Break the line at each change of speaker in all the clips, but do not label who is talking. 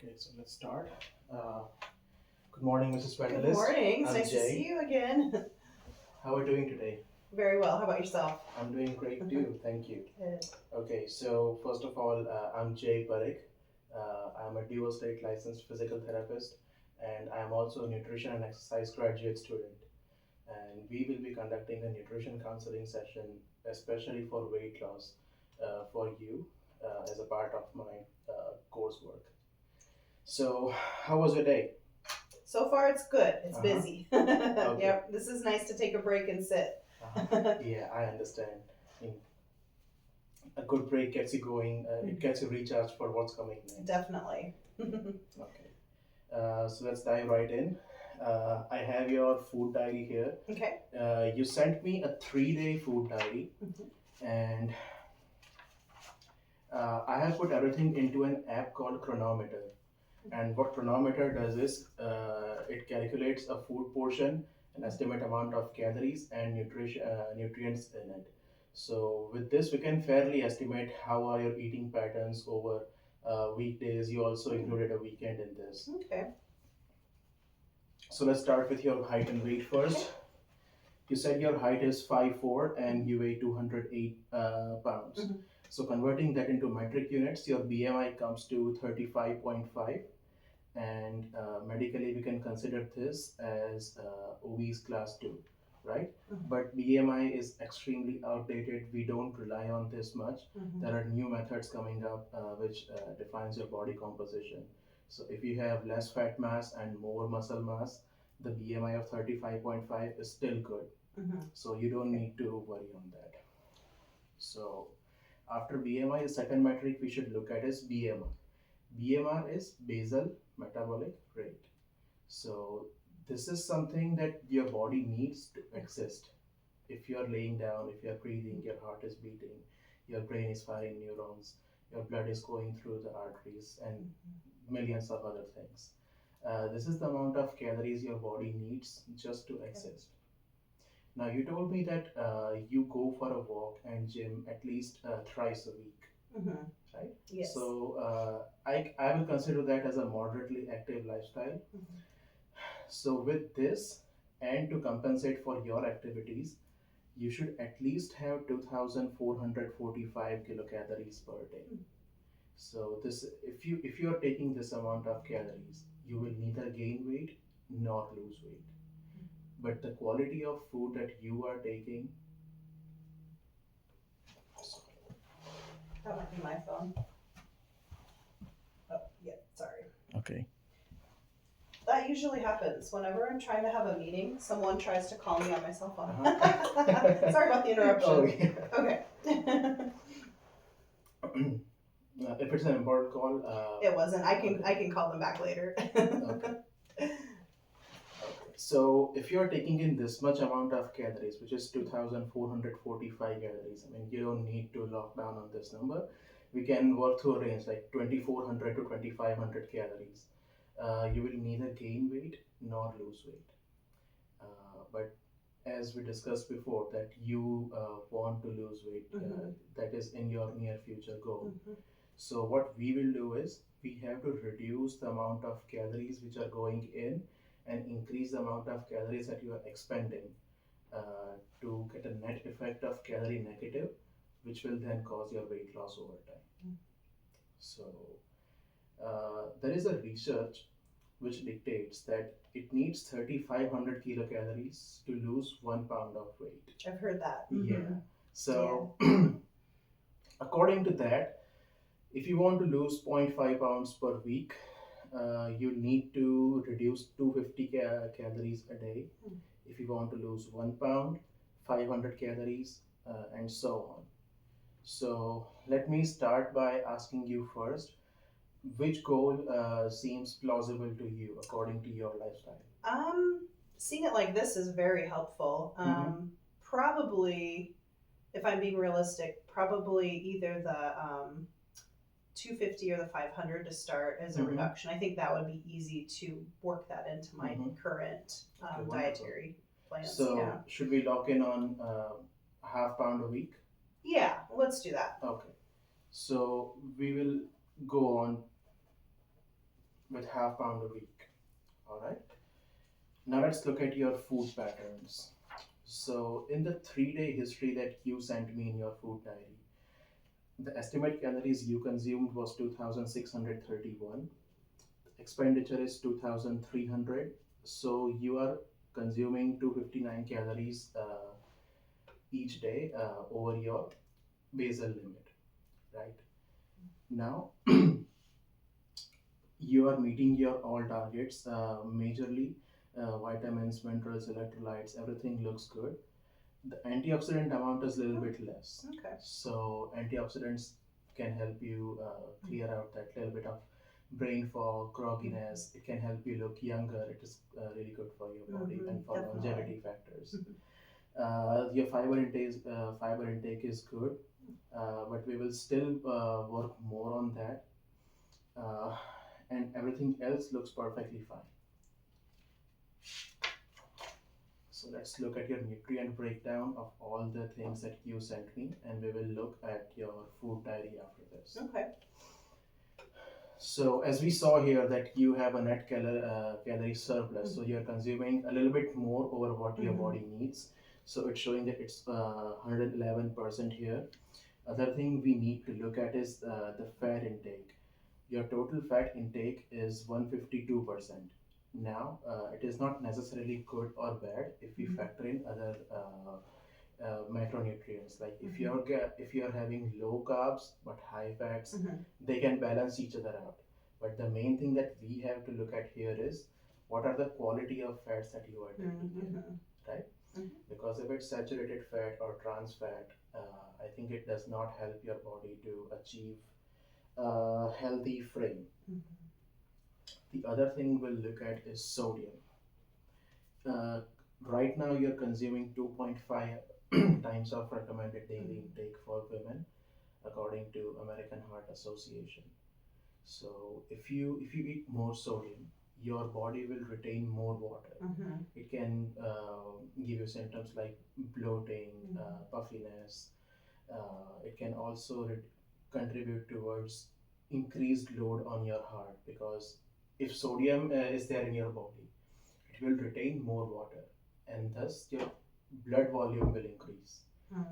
Okay, so let's start. Uh, Good morning, Mrs.
Good
Vandalist.
morning. It's
I'm
nice to see
Jay.
you again.
How are you doing today?
Very well. How about yourself?
I'm doing great too, thank you.
Good.
Okay, so first of all, I'm Jay Parekh. I'm a dual state licensed physical therapist, and I'm also a nutrition and exercise graduate student. And we will be conducting a nutrition counseling session, especially for weight loss, for you as a part of my coursework. So, how was your day?
So far, it's good. It's
Uh-huh.
busy.
Okay.
Yep. This is nice to take a break and sit.
Yeah, I understand. I mean, a good break gets you going. It gets you recharged for what's coming next.
Definitely.
Okay. So let's dive right in. I have your food diary here.
Okay.
You sent me a 3-day food diary, and I have put everything into an app called Chronometer. And what Chronometer does is it calculates a food portion, an estimate amount of calories and nutrients in it. So with this, we can fairly estimate how are your eating patterns over weekdays. You also included a weekend in this.
Okay.
So let's start with your height and weight first. You said your height is 5'4" and you weigh 208 pounds.
Mhm.
So converting that into metric units, your BMI comes to 35.5, and medically we can consider this as obese class 2, right? But BMI is extremely outdated. We don't rely on this much. There are new methods coming up which defines your body composition. So if you have less fat mass and more muscle mass, the BMI of 35.5 is still good. So you don't need to worry on that. So after BMI, the second metric we should look at is BMR. BMR is basal metabolic rate. So this is something that your body needs to exist. If you're laying down, if you're breathing, your heart is beating, your brain is firing neurons, your blood is going through the arteries, and millions of other things. This is the amount of calories your body needs just to exist. Now, you told me that you go for a walk and gym at least thrice a week, right?
Yes.
So I will consider that as a moderately active lifestyle. So with this, and to compensate for your activities, you should at least have 2,445 kilocalories per day. So this, if you are taking this amount of calories, you will neither gain weight nor lose weight. But the quality of food that you are taking,
That might be my phone. Oh, yeah. Sorry.
okay.
That usually happens whenever I'm trying to have a meeting. Someone tries to call me on my cell phone. Sorry about the interruption.
Oh yeah.
Okay.
If it's an important call,
It wasn't. I can call them back later.
okay. So if you're taking in this much amount of calories, which is 2,445 calories, I mean, you don't need to lock down on this number. We can work through a range like 2,400 to 2,500 calories. You will neither gain weight nor lose weight. But as we discussed before, that you want to lose weight, that is in your near future goal. So what we will do is we have to reduce the amount of calories which are going in and increase the amount of calories that you are expending to get a net effect of calorie negative, which will then cause your weight loss over time. So there is a research which dictates that it needs 3,500 kilocalories to lose 1 pound of weight.
I've heard that.
Yeah. So according to that, if you want to lose 0.5 pounds per week, you need to reduce 250 calories a day. If you want to lose 1 pound, 500 calories, and so on. So let me start by asking you first, which goal seems plausible to you according to your lifestyle?
Seeing it like this is very helpful. Probably, if I'm being realistic, probably either the 250 or the 500 to start as a reduction. I think that would be easy to work that into my current dietary plans.
So should we lock in on half pound a week?
Yeah, let's do that.
Okay. So we will go on with half pound a week. All right. Now let's look at your food patterns. So in the 3 day history that you sent me in your food diary, the estimated calories you consumed was 2,631. Expenditure is 2,300. So you are consuming 259 calories each day over your basal limit, right? Now you are meeting your all targets majorly vitamins, minerals, electrolytes, everything looks good. The antioxidant amount is a little bit less.
Okay.
So antioxidants can help you clear out that little bit of brain fog, grogginess. It can help you look younger. It is really good for your body and for
Definitely.
longevity factors. Your fiber intake is good, but we will still work more on that. Uh, and everything else looks perfectly fine. So let's look at your nutrient breakdown of all the things that you sent me, and we will look at your food diary after this.
Okay.
So as we saw here that you have a net calorie surplus, so you're consuming a little bit more over what your body needs. So it's showing that it's 111% here. Other thing we need to look at is the fat intake. Your total fat intake is 152%. Now, it is not necessarily good or bad if we factor in other macronutrients. Like if you're having low carbs but high fats, they can balance each other out. But the main thing that we have to look at here is what are the quality of fats that you are taking in, right? Because if it's saturated fat or trans fat, I think it does not help your body to achieve a healthy frame. The other thing we'll look at is sodium. Right now, you're consuming 2.5 times of recommended daily intake for women, according to American Heart Association. So if you eat more sodium, your body will retain more water. It can give you symptoms like bloating, puffiness. It can also contribute towards increased load on your heart because if sodium is there in your body, it will retain more water and thus your blood volume will increase.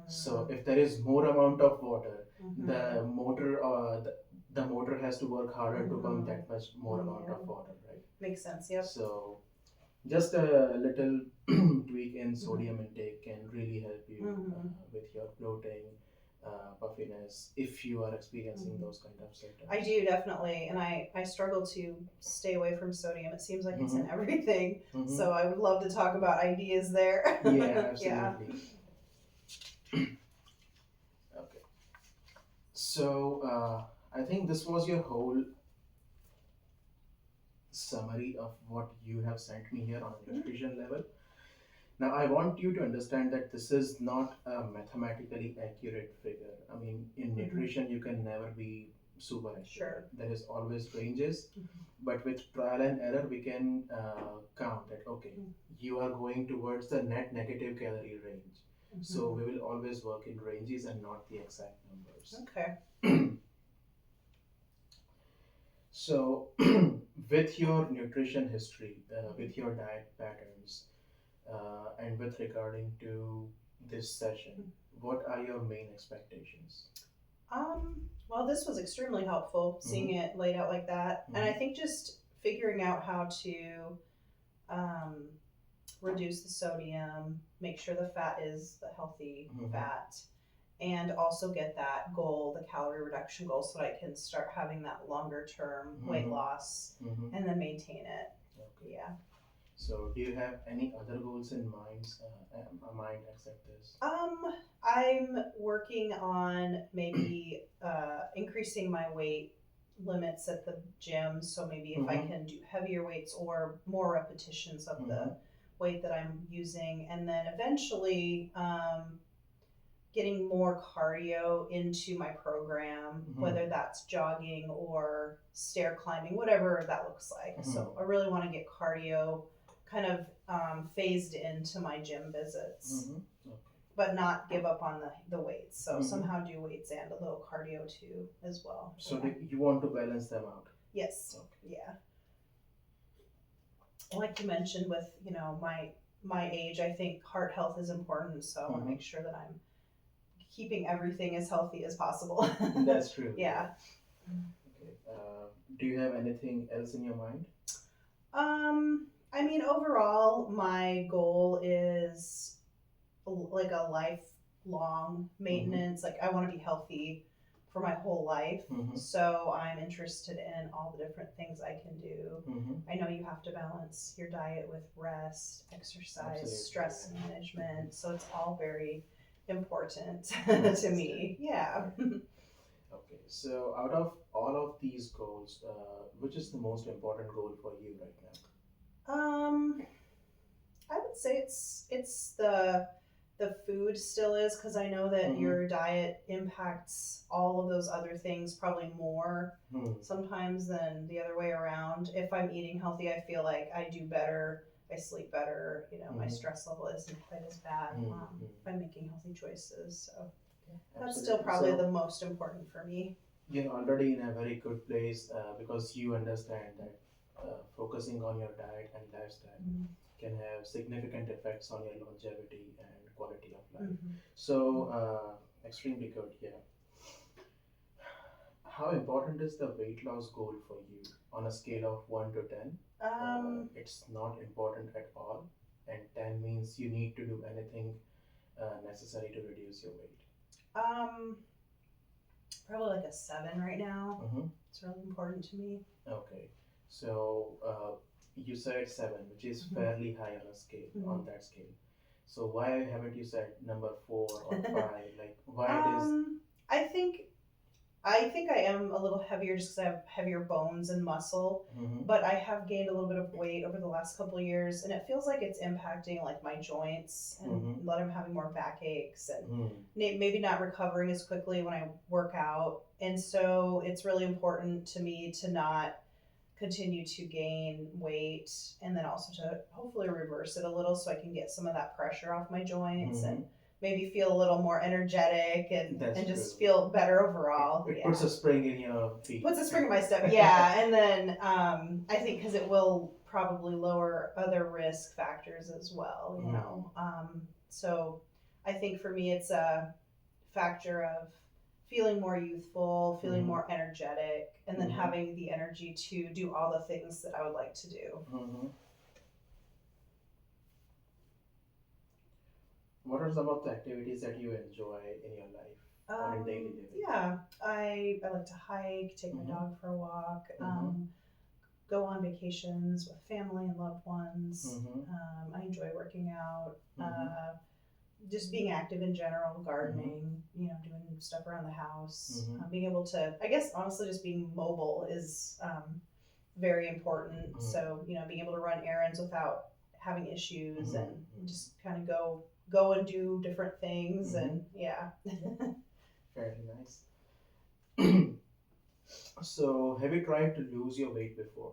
So if there is more amount of water, the motor has to work harder to pump that much more amount of water, right?
Makes sense. Yep.
So just a little tweak in sodium intake can really help you with your bloating, puffiness, if you are experiencing those kind of symptoms.
I do definitely, and I struggle to stay away from sodium. It seems like it's in everything. So I would love to talk about ideas there.
Yeah, absolutely. Okay. So I think this was your whole summary of what you have sent me here on a nutrition level. Now, I want you to understand that this is not a mathematically accurate figure. I mean, in nutrition, you can never be super accurate.
Sure.
There is always ranges, but with trial and error, we can count that, okay, you are going towards the net negative calorie range. So we will always work in ranges and not the exact numbers.
Okay.
So, with your nutrition history, with your diet patterns, and with regarding to this session, what are your main expectations?
Well, this was extremely helpful, seeing it laid out like that. And I think just figuring out how to reduce the sodium, make sure the fat is the healthy fat, and also get that goal, the calorie reduction goal, so that I can start having that longer term weight loss and then maintain it.
Okay.
Yeah.
So, do you have any other goals in mind except this?
I'm working on maybe increasing my weight limits at the gym. So maybe if I can do heavier weights or more repetitions of the weight that I'm using, and then eventually getting more cardio into my program, whether that's jogging or stair climbing, whatever that looks like. So I really want to get cardio kind of phased into my gym visits, but not give up on the weights. So somehow do weights and a little cardio too as well.
So you want to balance them out?
Yes.
Okay.
Yeah. like you mentioned with, my age, I think heart health is important, so I want to make sure that I'm keeping everything as healthy as possible.
That's true.
Yeah.
Okay. Do you have anything else in your mind?
I mean, overall, my goal is like a lifelong maintenance. Like, I want to be healthy for my whole life.
Mm-hmm.
So I'm interested in all the different things I can do.
Mm-hmm.
I know you have to balance your diet with rest, exercise,
Absolutely.
stress management. So it's all very important to
Understand.
me. Yeah.
Okay. So out of all of these goals, which is the most important goal for you right now?
I would say it's the food still is, because I know that your diet impacts all of those other things probably more sometimes than the other way around. If I'm eating healthy, I feel like I do better, I sleep better, my stress level isn't quite as bad if I'm making healthy choices. So that's still probably the most important for me.
You're already in a very good place because you understand that focusing on your diet and lifestyle can have significant effects on your longevity and quality of life. So, extremely good, yeah. How important is the weight loss goal for you on a scale of 1 to 10? It's not important at all, and 10 means you need to do anything necessary to reduce your weight.
Um, Probably like a 7 right now. It's really important to me.
Okay, so you said 7, which is fairly high on a scale, on that scale. So why haven't you said number 4 or 5? Like why it is?
I think I am a little heavier just because I have heavier bones and muscle, but I have gained a little bit of weight over the last couple of years, and it feels like it's impacting like my joints and that I'm having more backaches and maybe not recovering as quickly when I work out. And so it's really important to me to not continue to gain weight, and then also to hopefully reverse it a little so I can get some of that pressure off my joints and maybe feel a little more energetic and just feel better overall.
It puts a spring in your feet.
Puts a spring in my step, yeah. And then I think because it will probably lower other risk factors as well, So I think for me it's a factor of feeling more youthful, feeling more energetic, and then having the energy to do all the things that I would like to do.
What are some of the activities that you enjoy in your life or in daily living?
Yeah, I like to hike, take my dog for a walk, go on vacations with family and loved ones. I enjoy working out, just being active in general, gardening, doing stuff around the house, being able to, I guess, honestly, just being mobile is very important. So, being able to run errands without having issues and just kind of go and do different things and yeah.
Fairly nice. So, have you tried to lose your weight before?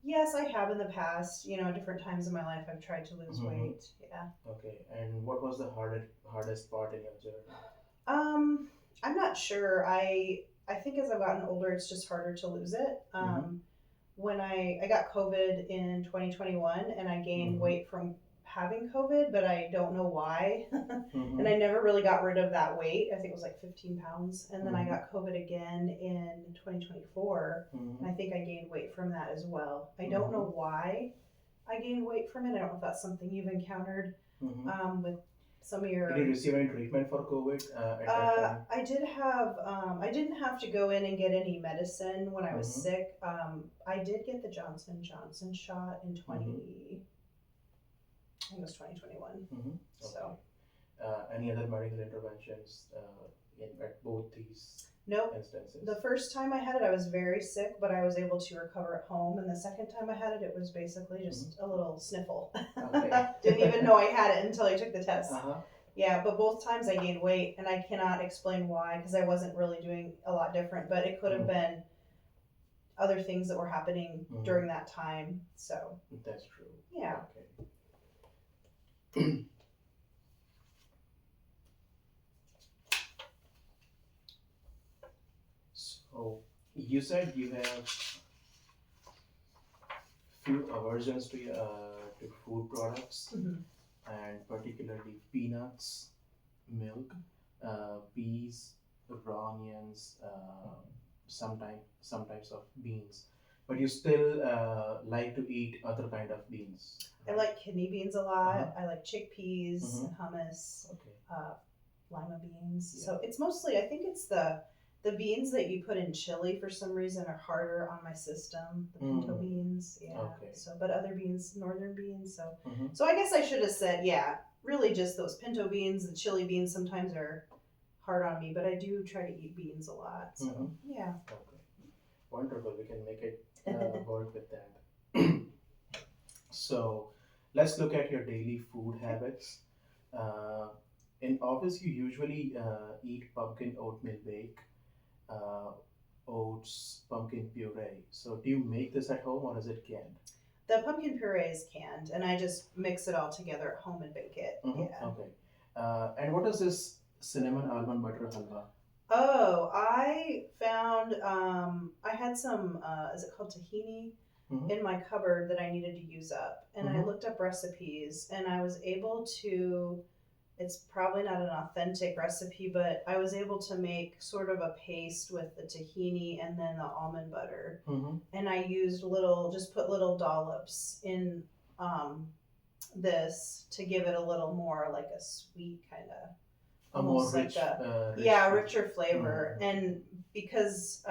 Yes, I have in the past. Different times in my life, I've tried to lose weight. Yeah.
Okay. And what was the hardest part in your journey?
I'm not sure. I think as I've gotten older, it's just harder to lose it. When I got COVID in 2021, and I gained weight from having COVID, but I don't know why. And I never really got rid of that weight. I think it was like 15 pounds. And then I got COVID again in 2024. And I think I gained weight from that as well. I don't know why I gained weight from it. I don't know if that's something you've encountered with some of your...
Did you receive any treatment for COVID at that time?
I did have, I didn't have to go in and get any medicine when I was sick. I did get the Johnson & Johnson shot in I think it was 2021.
Okay.
So,
any other medical interventions at both these instances?
The first time I had it, I was very sick, but I was able to recover at home. And the second time I had it, it was basically just a little sniffle. Okay. Didn't even know I had it until I took the test. Yeah, but both times I gained weight, and I cannot explain why, because I wasn't really doing a lot different, but it could have been other things that were happening during that time. So
that's true.
Yeah.
Okay. So you said you have few aversions to food products,
Mhm.
and particularly peanuts, milk, peas, raw onions, some types of beans. But you still like to eat other kind of beans,
I
right?
like kidney beans a
Uh-huh.
lot. I like chickpeas
Mm-hmm.
and hummus,
Okay.
uh, lima beans.
Yeah.
So it's mostly, I think it's the beans that you put in chili for some reason are harder on my system. The pinto
Mm.
beans, yeah.
Okay.
So, but other beans, northern beans. So,
Mm-hmm.
so I guess I should have said, yeah, really just those pinto beans. The chili beans sometimes are hard on me, but I do try to eat beans a lot. So,
Mm-hmm.
yeah.
Okay. Wonderful. We can make it work with that. So let's look at your daily food habits. Uh, in office, you usually eat pumpkin oatmeal bake, uh, oats, pumpkin puree. So do you make this at home or is it canned?
The pumpkin puree is canned, and I just mix it all together at home and bake it.
Mm-hmm.
Yeah.
Okay. And what is this cinnamon almond butter halwa?
Oh, I found I had some is it called tahini
Mm-hmm.
in my cupboard that I needed to use up, and I
Mm-hmm.
looked up recipes, and I was able to. It's probably not an authentic recipe, but I was able to make sort of a paste with the tahini and then the almond butter,
Mm-hmm.
and I used little, just put little dollops in um, this to give it a little more like a sweet kind of,
A more
almost like a,
rich
yeah,
flavor.
richer flavor.
Mm-hmm.
And because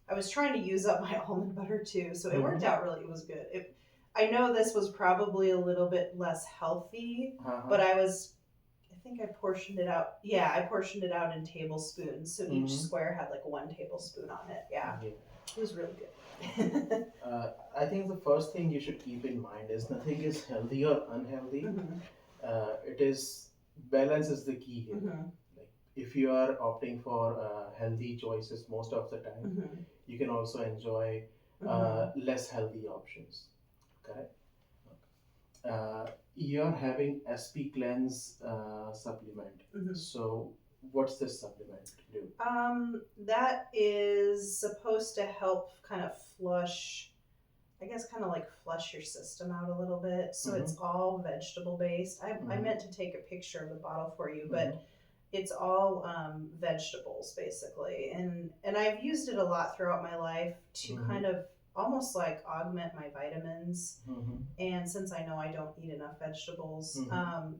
I was trying to use up my almond butter too, so it worked
Mm-hmm.
out really. It was good. I know this was probably a little bit less healthy,
Uh-huh.
but I think I portioned it out. Yeah, I portioned it out in tablespoons, so each
Mm-hmm.
square had like 1 tablespoon on it. Yeah,
Yeah.
it was really good.
I think the first thing you should keep in mind is nothing is healthy or unhealthy.
Mhm,
It is balance is the key here.
mhm,
Like if you are opting for healthy choices most of the time,
mhm,
you can also enjoy
mhm.
less healthy options. Correct. You're having SP Cleanse supplement.
Mhm.
So what's this supplement do?
That is supposed to help kind of flush, I guess, kind of like flush your system out a little bit. So
Mm-hmm.
it's all vegetable based. I
Mm-hmm.
meant to take a picture of the bottle for you,
Mm-hmm.
but it's all vegetables basically, and I've used it a lot throughout my life to
Mm-hmm.
kind of almost like augment my vitamins.
Mm-hmm.
And since I know I don't eat enough vegetables,
Mm-hmm.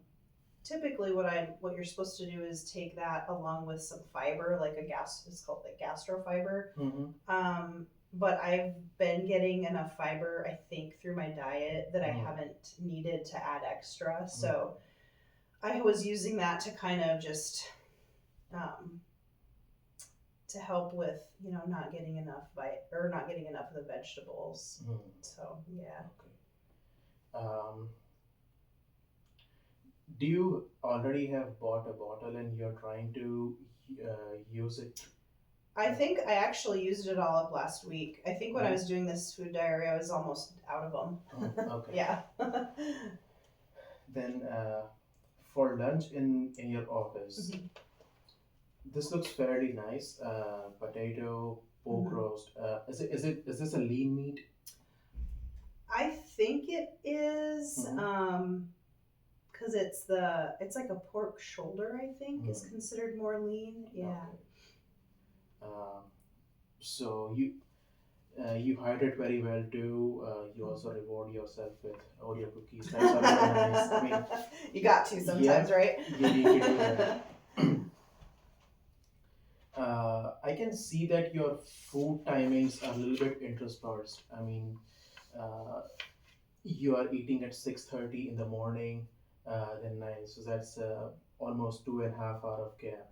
typically what you're supposed to do is take that along with some fiber, like it's called like gastrofiber.
Mm-hmm.
But I've been getting enough fiber, I think, through my diet that I
Mm-hmm.
haven't needed to add extra. So I was using that to kind of just um, to help with not getting enough or not getting enough of the vegetables.
Mm-hmm.
So yeah.
Okay. Do you already have bought a bottle and you're trying to use it?
I think I actually used it all up last week. I think when I
Mhm.
was doing this food diary, I was almost out of them.
Okay.
Yeah.
Then for lunch in your office,
Mhm.
this looks fairly nice. Potato, pork
Mhm.
roast. Is this a lean meat?
I think it is,
Mhm.
because it's like a pork shoulder. I think is
Mm.
considered more lean. Yeah.
Okay. Um, so you hydrate very well too. You also reward yourself with Oreo cookies. That's also nice. I mean,
You got to sometimes,
yeah,
right?
you need to do that. I can see that your food timings are a little bit interspersed. I mean, uh, you are eating at 6:30 in the morning, then 9, so that's almost 2.5 hour of gap.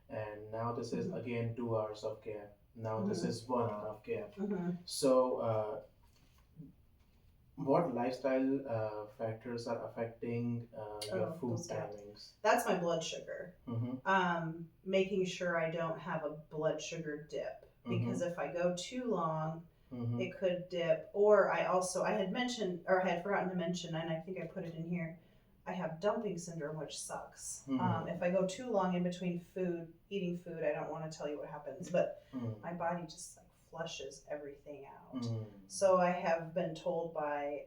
And now this is
Mhm.
again 2 hours of gap. Now this
Mhm.
is 1 hour of gap.
Mhm.
So, what lifestyle factors are affecting your
Oh,
food
those gaps.
timings?
That's my blood sugar.
Mm-hmm.
Making sure I don't have a blood sugar dip, because if I go too long,
Mm-hmm.
it could dip. Or I had mentioned, or I had forgotten to mention, and I think I put it in here. I have dumping syndrome, which sucks.
Mm-hmm.
If I go too long in between eating food, I don't want to tell you what happens, but
Mm-hmm.
my body just like flushes everything out.
Mm.
So I have been told by,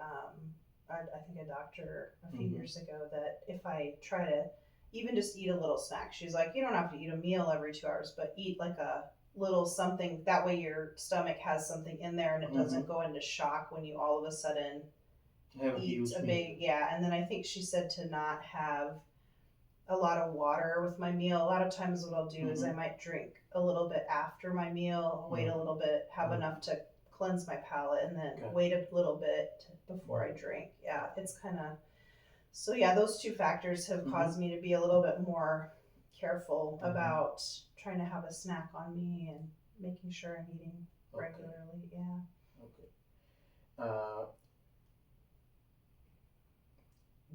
I think a doctor a few
Mhm.
years ago that if I try to even just eat a little snack, she's like, you don't have to eat a meal every 2 hours, but eat like a little something. That way your stomach has something in there and it doesn't go into shock when you all of a sudden
Have a
eat
huge
a
meal.
big, yeah. And then I think she said to not have a lot of water with my meal. A lot of times what I'll do is I might drink a little bit after my meal, wait a little bit, have enough to cleanse my palate, and then
Okay.
wait a little bit before I drink. Yeah, it's kind of, so yeah, those two factors have caused me to be a little bit more careful about trying to have a snack on me and making sure I'm eating regularly. Yeah.
Okay.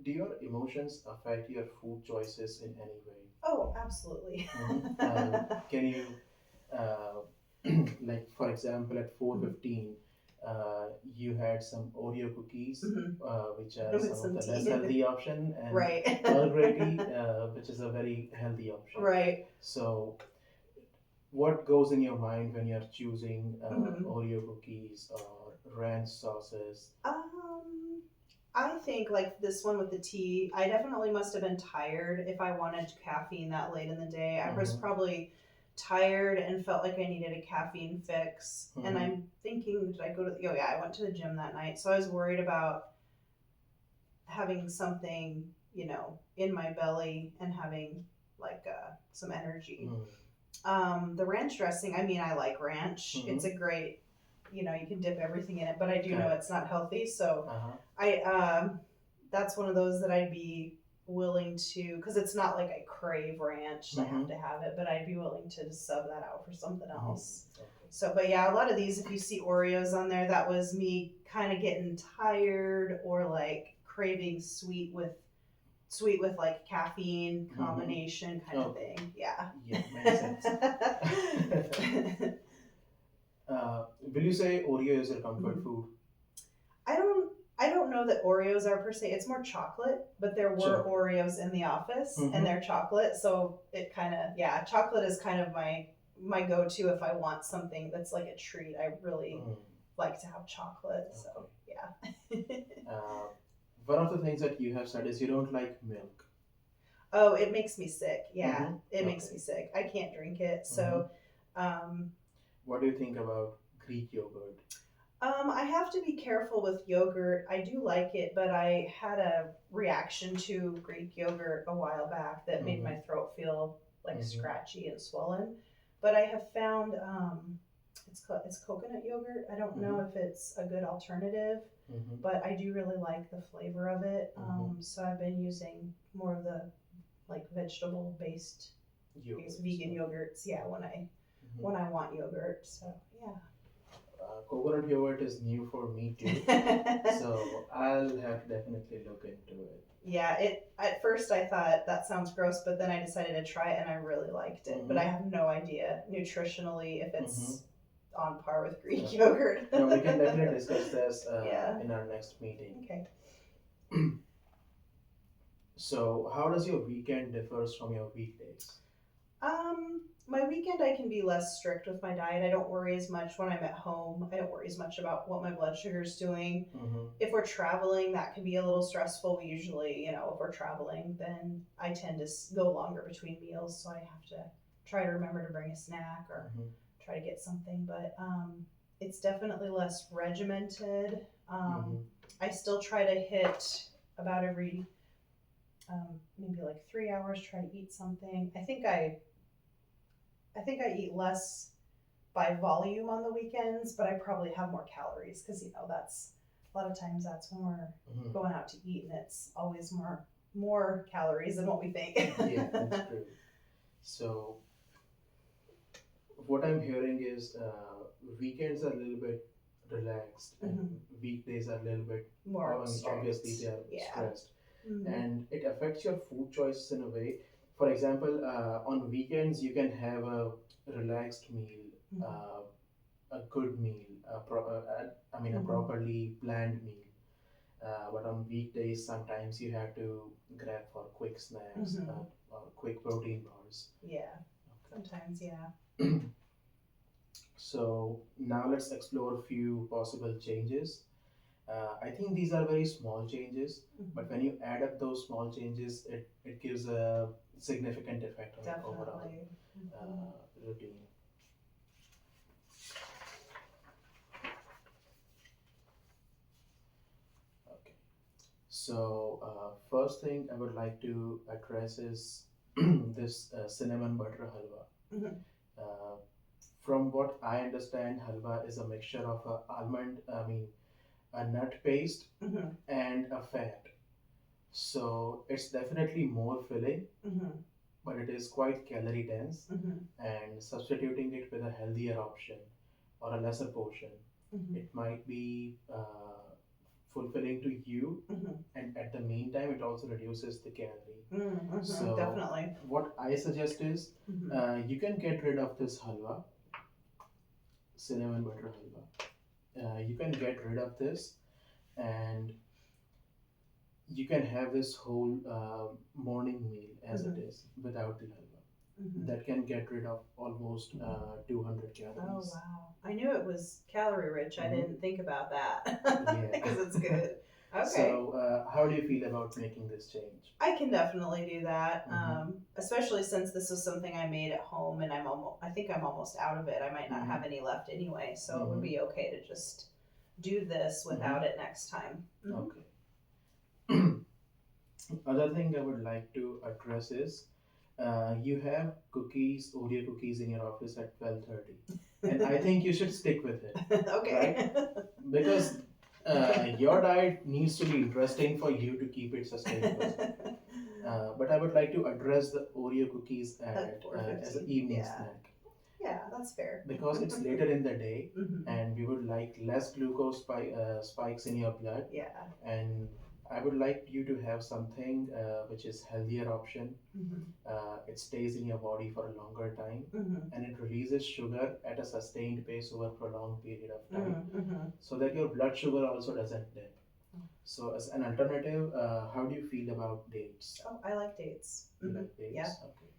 Do your emotions affect your food choices in any way?
Oh, absolutely.
Can you, uh, like for example, at 4:15, you had some Oreo cookies, which are
With
some of
some
the less
tea.
healthy option, and
Right.
Earl Grey tea, which is a very healthy option.
Right.
So, what goes in your mind when you're choosing
Mhm.
Oreo cookies or ranch sauces?
I think like this one with the tea, I definitely must have been tired if I wanted caffeine that late in the day. I was probably tired and felt like I needed a caffeine fix. And I'm thinking, did I go to oh yeah, I went to the gym that night. So I was worried about having something, in my belly and having like some energy. The ranch dressing, I mean, I like ranch. It's a great, you can dip everything in it, but I do know it's not healthy. So that's one of those that I'd be willing to, because it's not like I crave ranch, I have to have it, but I'd be willing to sub that out for something else. So, but yeah, a lot of these, if you see Oreos on there, that was me kind of getting tired or like craving sweet with like caffeine combination kind of thing. Yeah.
Yeah, makes sense. Will you say Oreo is your comfort food?
I don't know that Oreos are per se. It's more chocolate, but there were Oreos in the office and they're chocolate, so it kind of, yeah, chocolate is kind of my go-to if I want something that's like a treat. I really like to have chocolate. So yeah.
One of the things that you have said is you don't like milk.
Oh, it makes me sick. Yeah, it makes me sick. I can't drink it. So,
what do you think about Greek yogurt?
I have to be careful with yogurt. I do like it, but I had a reaction to Greek yogurt a while back that made my throat feel like scratchy and swollen. But I have found it's coconut yogurt. I don't know if it's a good alternative, but I do really like the flavor of it. So I've been using more of the like vegetable based vegan yogurts. Yeah, when I want yogurt. So yeah.
Coconut yogurt is new for me too, so I'll have to definitely look into it.
Yeah, at first I thought that sounds gross, but then I decided to try it and I really liked it. But I have no idea nutritionally if it's on par with Greek yogurt.
No, we can definitely discuss this in our next meeting.
Okay.
So, how does your weekend differs from your weekdays?
My weekend I can be less strict with my diet. I don't worry as much when I'm at home. I don't worry as much about what my blood sugar is doing. If we're traveling, that can be a little stressful. We usually, if we're traveling, then I tend to go longer between meals, so I have to try to remember to bring a snack or try to get something. But it's definitely less regimented. I still try to hit about every maybe like 3 hours, try to eat something. I think I eat less by volume on the weekends, but I probably have more calories because that's a lot of times that's when we're going out to eat and it's always more calories than what we think.
Yeah, that's true. So what I'm hearing is weekends are a little bit relaxed and weekdays are a little bit
more
obviously they are stressed. And it affects your food choices in a way. For example, on weekends you can have a relaxed meal, a good meal, a properly planned meal. But on weekdays, sometimes you have to grab for quick snacks or quick protein bars.
Yeah, sometimes, yeah.
So now let's explore a few possible changes. I think these are very small changes, but when you add up those small changes, it gives a significant effect on your overall
Definitely. Mhm.
routine. Okay. So, first thing I would like to address is this cinnamon butter halwa.
Mhm.
Uh, from what I understand, halwa is a mixture of a a nut paste
Mhm.
and a fat. So it's definitely more filling,
Mhm.
but it is quite calorie dense.
Mhm.
And substituting it with a healthier option or a lesser portion,
Mhm.
it might be fulfilling to you,
Mhm.
and at the meantime, it also reduces the calorie.
Mhm.
So,
Definitely.
what I suggest is
Mhm.
you can get rid of this halwa, cinnamon butter halwa. You can get rid of this, and you can have this whole morning meal as it
Mhm.
is without the halwa.
Mhm.
That can get rid of almost 200
Oh
calories.
wow! I knew it was calorie rich. I
Hmm.
didn't think about that
Yeah.
because it's good. Okay.
So, how do you feel about making this change?
I can definitely do that,
Hmm.
especially since this is something I made at home, and I think I'm almost out of it. I might not
Hmm.
have any left anyway, so it would
Hmm.
be okay to just do this
Hmm.
without it next time.
Okay. Other thing I would like to address is you have cookies, Oreo cookies in your office at 12:30, and I think you should stick with it, right?
Okay.
Because your diet needs to be interesting for you to keep it sustainable. But I would like to address the Oreo cookies
At
at
four
as an
fifteen.
evening
Yeah.
snack
Yeah, that's fair.
because it's later in the day,
Hmm.
and we would like less spikes in your blood,
Yeah.
and I would like you to have something which is healthier option.
Hmm.
It stays in your body for a longer time,
Hmm.
and it releases sugar at a sustained pace over a prolonged period of time,
Hmm.
so that your blood sugar also doesn't dip. So, as an alternative, how do you feel about dates?
Oh, I like dates.
You like
Yeah.
dates? Okay.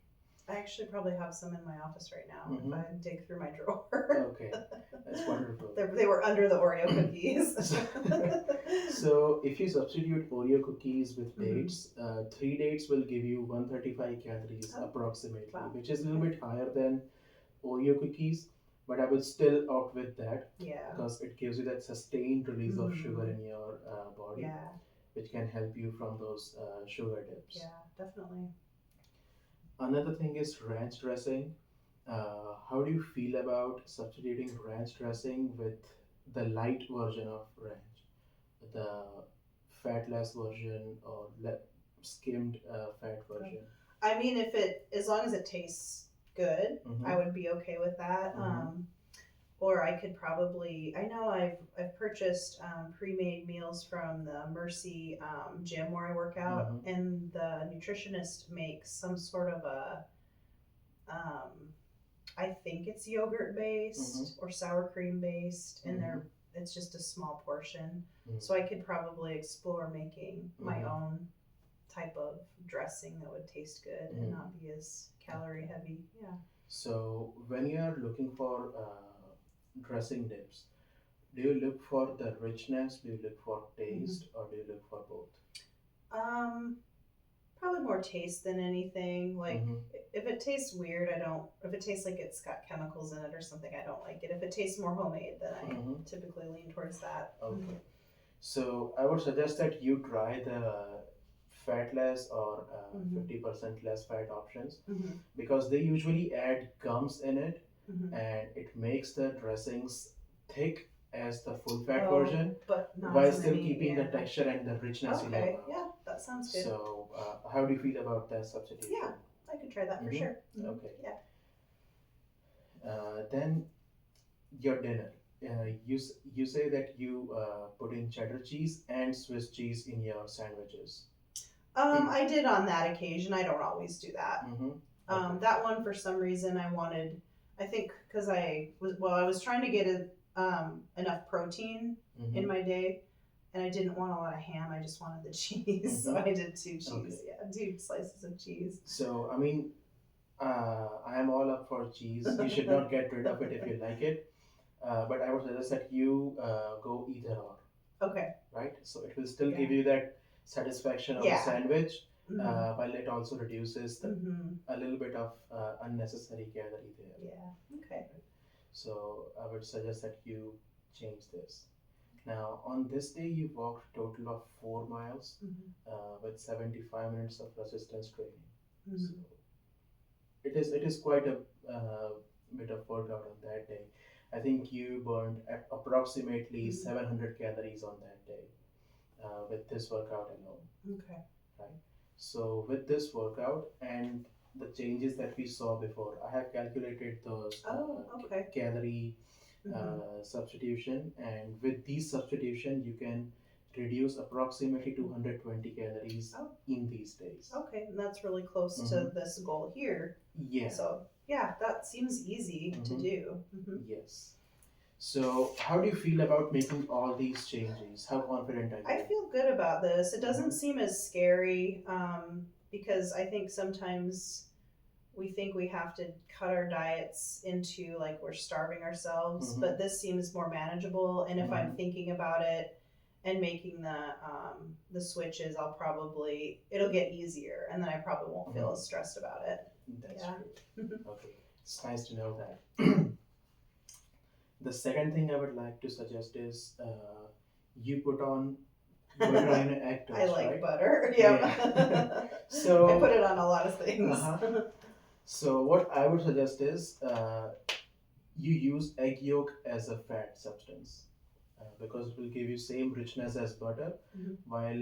I actually probably have some in my office right now if
Mm-hmm.
I dig through my drawer.
Okay, that's wonderful.
They were under the Oreo cookies.
So, so if you substitute Oreo cookies with
Mhm.
dates, 3 dates will give you 135 calories
Oh,
approximately,
wow.
which is a little
Okay.
bit higher than Oreo cookies, but I will still opt with that
Yeah.
because it gives you that sustained release of sugar
Mhm.
in your body,
Yeah.
which can help you from those sugar dips.
Yeah. Definitely.
Another thing is ranch dressing. How do you feel about substituting ranch dressing with the light version of ranch, the fatless version or skimmed fat version?
I mean, if it as long as it tastes good, I
Mm-hmm.
would be okay with that.
Mm-hmm.
Or I could probably. I know I've purchased pre-made meals from the Mercy gym where I work out,
Mm-hmm.
and the nutritionist makes some sort of a. Um, I think it's yogurt
Mm-hmm.
based or sour cream based, and
Mm-hmm.
it's just a small portion.
Mm-hmm.
So I could probably explore making my
Mm-hmm.
own type of dressing that would taste good and
Mm-hmm.
not be as calorie heavy. Yeah.
So when you are looking for dressing dips, do you look for the richness? Do you look for
Hmm.
taste, or do you look for both?
Um, Probably more taste than anything. Like
Mm-hmm.
if it tastes weird, I don't. If it tastes like it's got chemicals in it or something, I don't like it. If it tastes more homemade, then I
Mm-hmm.
typically lean towards that.
Okay. So I would suggest that you try the fatless or
Hmm.
50% less fat options
Hmm.
because they usually add gums in it,
Hmm.
and it makes the dressings thick as the full fat
Oh,
version
but not
while
as
still
many.
keeping the
Yeah.
texture and the richness in your
Okay.
mouth.
Yeah, that sounds good.
So, how do you feel about that
Yeah,
substitution?
I could try that for
Mm-hmm.
sure.
Okay.
Yeah.
Then your dinner. You say that you put in cheddar cheese and Swiss cheese in your sandwiches.
I did on that occasion. I don't always do that.
Mm-hmm. Okay.
That one for some reason I wanted. I think because I was trying to get enough protein in
Mm-hmm.
my day, and I didn't want a lot of ham. I just wanted the cheese, so
Mm-hmm.
I did two
Okay.
cheese. Yeah, two slices of cheese.
So, I mean, I am all up for cheese. You should not get rid of it if you like it. but I would suggest that you go either or,
Okay.
right? So it will still
Yeah.
give you that satisfaction of the
Yeah.
sandwich,
Hmm.
while it also reduces
Hmm.
a little bit of unnecessary calorie there.
Yeah. Okay.
So I would suggest that you change this. Now, on this day, you walked a total of 4 miles
Hmm.
with 75 minutes of resistance training. So
Hmm.
it is quite a bit of workout on that day. I think you burned approximately
Hmm.
700 calories on that day with this workout alone,
Okay.
right? So with this workout and the changes that we saw before, I have calculated those
Oh, okay.
calorie
Hmm.
substitution, and with these substitution you can reduce approximately 220 calories
Oh,
in these days.
okay. And that's really close
Hmm.
to this goal here.
Yeah.
So, yeah, that seems easy to
Hmm.
do. Hmm.
Yes. So how do you feel about making all these changes? How confident are
I
you?
feel good about this. It doesn't
Hmm.
seem as scary because I think sometimes we think we have to cut our diets into like we're starving ourselves,
Hmm.
but this seems more manageable. And if I'm
Hmm.
thinking about it and making the switches, it'll get easier, and then I probably won't feel
Hmm.
as stressed about it.
That's
Yeah.
true. Okay, it's nice to know that. The second thing I would like to suggest is you put on butter on an egg
I
toast,
like
right?
butter.
Yeah.
Yep. I put
So,
it on a lot of things.
uh-huh. So what I would suggest is you use egg yolk as a fat substance because it will give you same richness as butter
Mhm.
while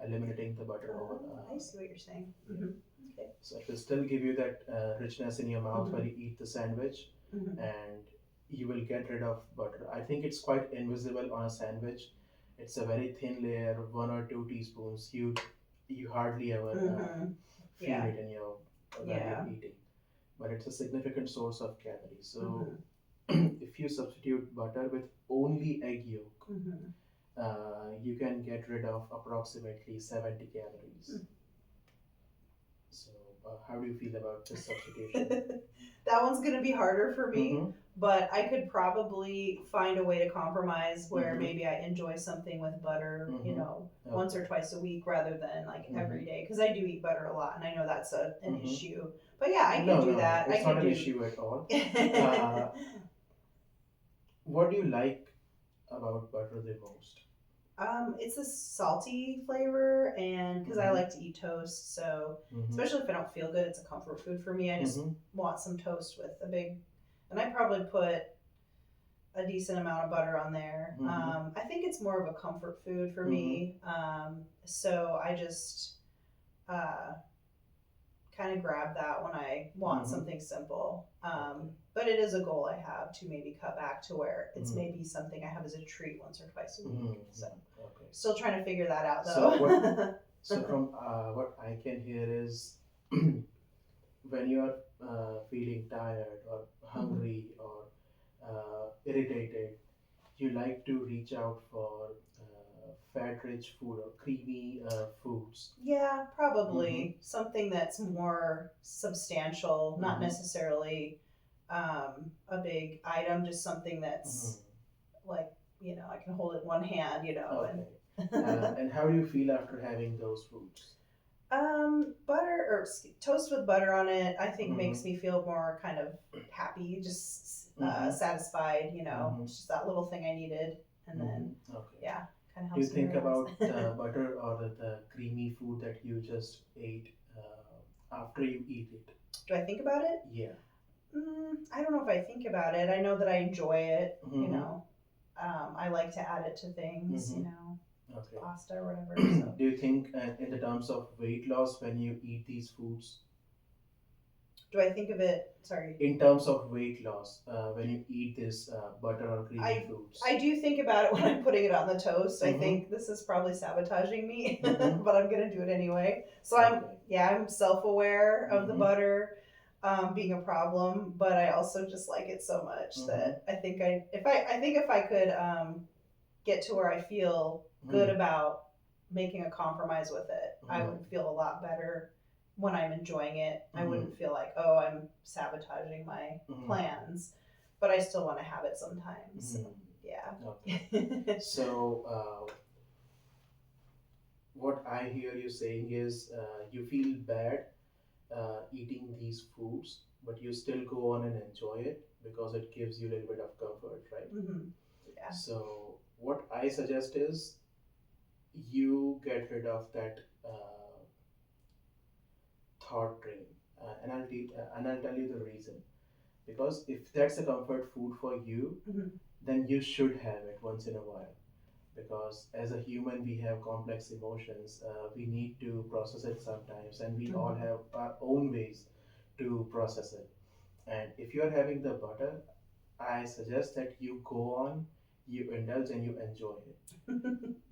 eliminating the butter over.
I see what you're saying.
Yeah.
Hmm. Okay.
So it will still give you that richness in your mouth while
Hmm.
you eat the sandwich,
Hmm.
and you will get rid of butter. I think it's quite invisible on a sandwich. It's a very thin layer, 1 or 2 teaspoons. You hardly ever
Hmm.
feel
Yeah.
it in your while
Yeah.
you're eating, but it's a significant source of calories. So
Hmm.
if you substitute butter with only egg yolk,
Hmm.
you can get rid of approximately 70 calories. So, how do you feel about this substitution?
That one's going to be harder for me,
Mm-hmm.
but I could probably find a way to compromise where
Mm-hmm.
maybe I enjoy something with butter,
Mm-hmm.
once or
Okay.
twice a week rather than like
Mm-hmm.
every day because I do eat butter a lot and I know that's an
Mm-hmm.
issue. But yeah, I could
No,
do
no,
that. I
it's not
could
an
do.
issue at all. Uh, what do you like about butter the most?
It's a salty flavor, and because I
Mm-hmm.
like to eat toast, so
Mm-hmm.
especially if I don't feel good, it's a comfort food for me. I just
Mm-hmm.
want some toast with a big, and I probably put a decent amount of butter on there.
Mm-hmm.
I think it's more of a comfort food for
Mm-hmm.
me. So I just uh, kind of grab that when I want
Mm-hmm.
something simple.
Okay.
But it is a goal I have to maybe cut back to where it's
Mm-hmm.
maybe something I have as a treat once or twice a
Mm-hmm.
week. So
Okay.
still trying to figure that out
So what?
though.
So from what I can hear is when you are feeling tired or
Mhm.
hungry or irritated, you like to reach out for fat-rich food or creamy foods.
Yeah,
Mm-hmm.
probably something that's more substantial, not
Mm-hmm.
necessarily a big item, just something
Mm-hmm.
that's like, I can hold it in one hand,
Okay.
and
And how do you feel after having those foods?
butter or toast with butter on it, I think
Mm-hmm.
makes me feel more kind of happy, just
Mm-hmm.
satisfied,
Mm-hmm.
it's just that little thing I needed. And then,
Mm-hmm. Okay.
yeah, kind of
Do you
helps me
think
relax.
about butter or the creamy food that you just ate after you eat it?
Do I think about it?
Yeah.
I don't know if I think about it. I know that I enjoy it,
Mm-hmm.
I like to add it to things,
Mm-hmm. Okay.
pasta or whatever. So,
Do you think in the terms of weight loss when you eat these foods?
do I think of it? Sorry.
In terms of weight loss, when you eat this butter or creamy
I
foods?
I do think about it when I'm putting it on the toast. I
Mm-hmm.
think this is probably sabotaging me,
Mm-hmm.
but I'm gonna do it anyway. So
Okay.
I'm self-aware of the
Mm-hmm.
butter being a problem, but I also just like it so much
Mm-hmm.
that I think if I could get to where I feel good
Mm-hmm.
about making a compromise with it, I
Mm-hmm.
would feel a lot better when I'm enjoying it. I
Mm-hmm.
wouldn't feel like, oh, I'm sabotaging my
Mm-hmm.
plans. but I still want to have it sometimes. So, yeah.
Okay. So, what I hear you saying is you feel bad eating these foods, but you still go on and enjoy it because it gives you a little bit of comfort, right?
Hmm. Yeah.
So, what I suggest is you get rid of that thought train, and I'll tell you the reason. Because if that's a comfort food for you,
Hmm.
then you should have it once in a while. Because as a human, we have complex emotions. We need to process it sometimes, and we all
Hmm.
have our own ways to process it. And if you're having the butter, I suggest that you go on, you indulge, and you enjoy it.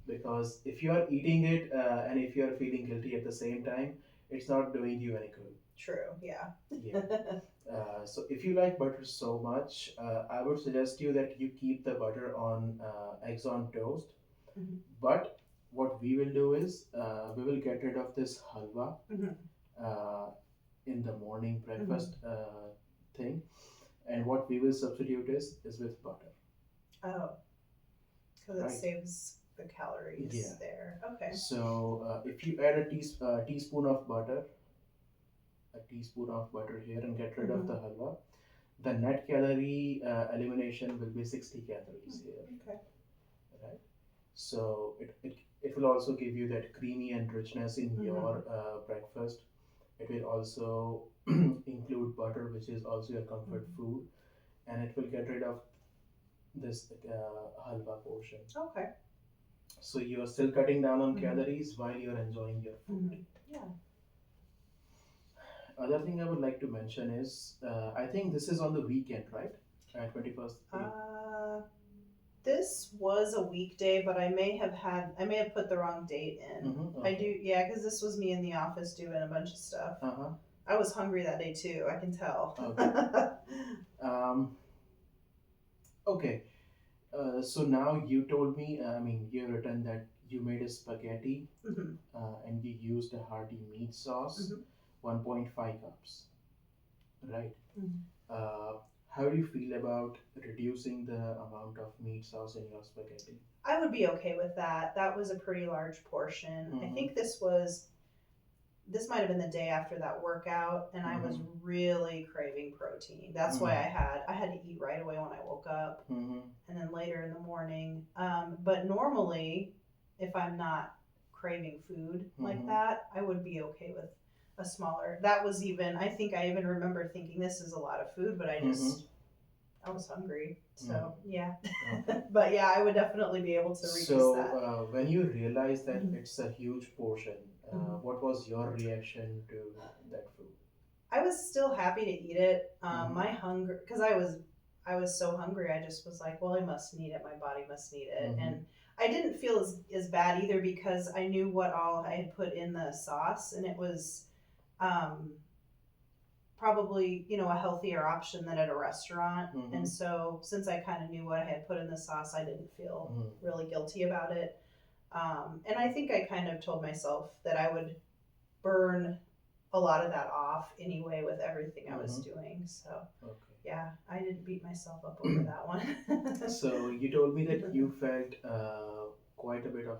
Because if you are eating it and if you are feeling guilty at the same time, it's not doing you any good.
True. Yeah.
Yeah. So if you like butter so much, I would suggest you that you keep the butter on eggs on toast.
Hmm.
But what we will do is we will get rid of this halwa
Hmm.
uh, in the morning
Hmm.
breakfast thing, and what we will substitute is with butter,
Oh, because it
right?
saves the calories
Yeah.
there. Okay.
So if you add a teaspoon of butter, a teaspoon of butter here, and get rid of
Hmm.
the halwa, the net calorie elimination will be 60 calories here,
Okay.
right? So it will also give you that creamy and richness in
Hmm.
your breakfast. It will also include butter, which is also your comfort
Hmm.
food, and it will get rid of this halwa portion.
Okay.
So you are still cutting down on
Hmm.
calories while you're enjoying your food.
Hmm. Yeah.
Other thing I would like to mention is I think this is on the weekend, right? 21st.
Uh, this was a weekday, but I may have put the wrong date in.
Mm-hmm,
I do,
okay.
yeah, because this was me in the office doing a bunch of stuff.
Uh-huh.
I was hungry that day too, I can tell.
Okay. Um, okay. So now you told me, I mean, you have written that you made a spaghetti
Hmm.
and you used a hearty meat sauce,
Hmm.
1.5 cups, right?
Hmm.
Uh, how do you feel about reducing the amount of meat sauce in your spaghetti?
I would be okay with that. That was a pretty large portion. I
Mm-hmm.
think this might have been the day after that workout, and I was
Mm-hmm.
really craving protein. That's why I had to eat right away when I woke up,
Mm-hmm.
and then later in the morning. But normally, if I'm not craving food like
Mm-hmm.
that, I would be okay with a smaller. That was even. I think I even remember thinking this is a lot of food, but
Mm-hmm.
I was hungry.
Mm.
So yeah,
Okay.
but yeah, I would definitely be able to reduce
So,
that.
when you realize that
Mhm.
it's a huge portion,
Mhm.
what was your reaction to that food?
I was still happy to eat it.
Mm-hmm.
My hunger, because I was so hungry. I just was like, well, I must need it. My body must need it,
Mm-hmm.
and I didn't feel as bad either because I knew what all I had put in the sauce, and it was um, probably a healthier option than at a restaurant. And
Mm-hmm.
so since I kind of knew what I had put in the sauce, I didn't feel
Mm-hmm.
really guilty about it. And I think I kind of told myself that I would burn a lot of that off anyway with everything I was
Mm-hmm.
doing. So
Okay.
yeah, I didn't beat myself up over that one.
So you told me that you felt quite a bit of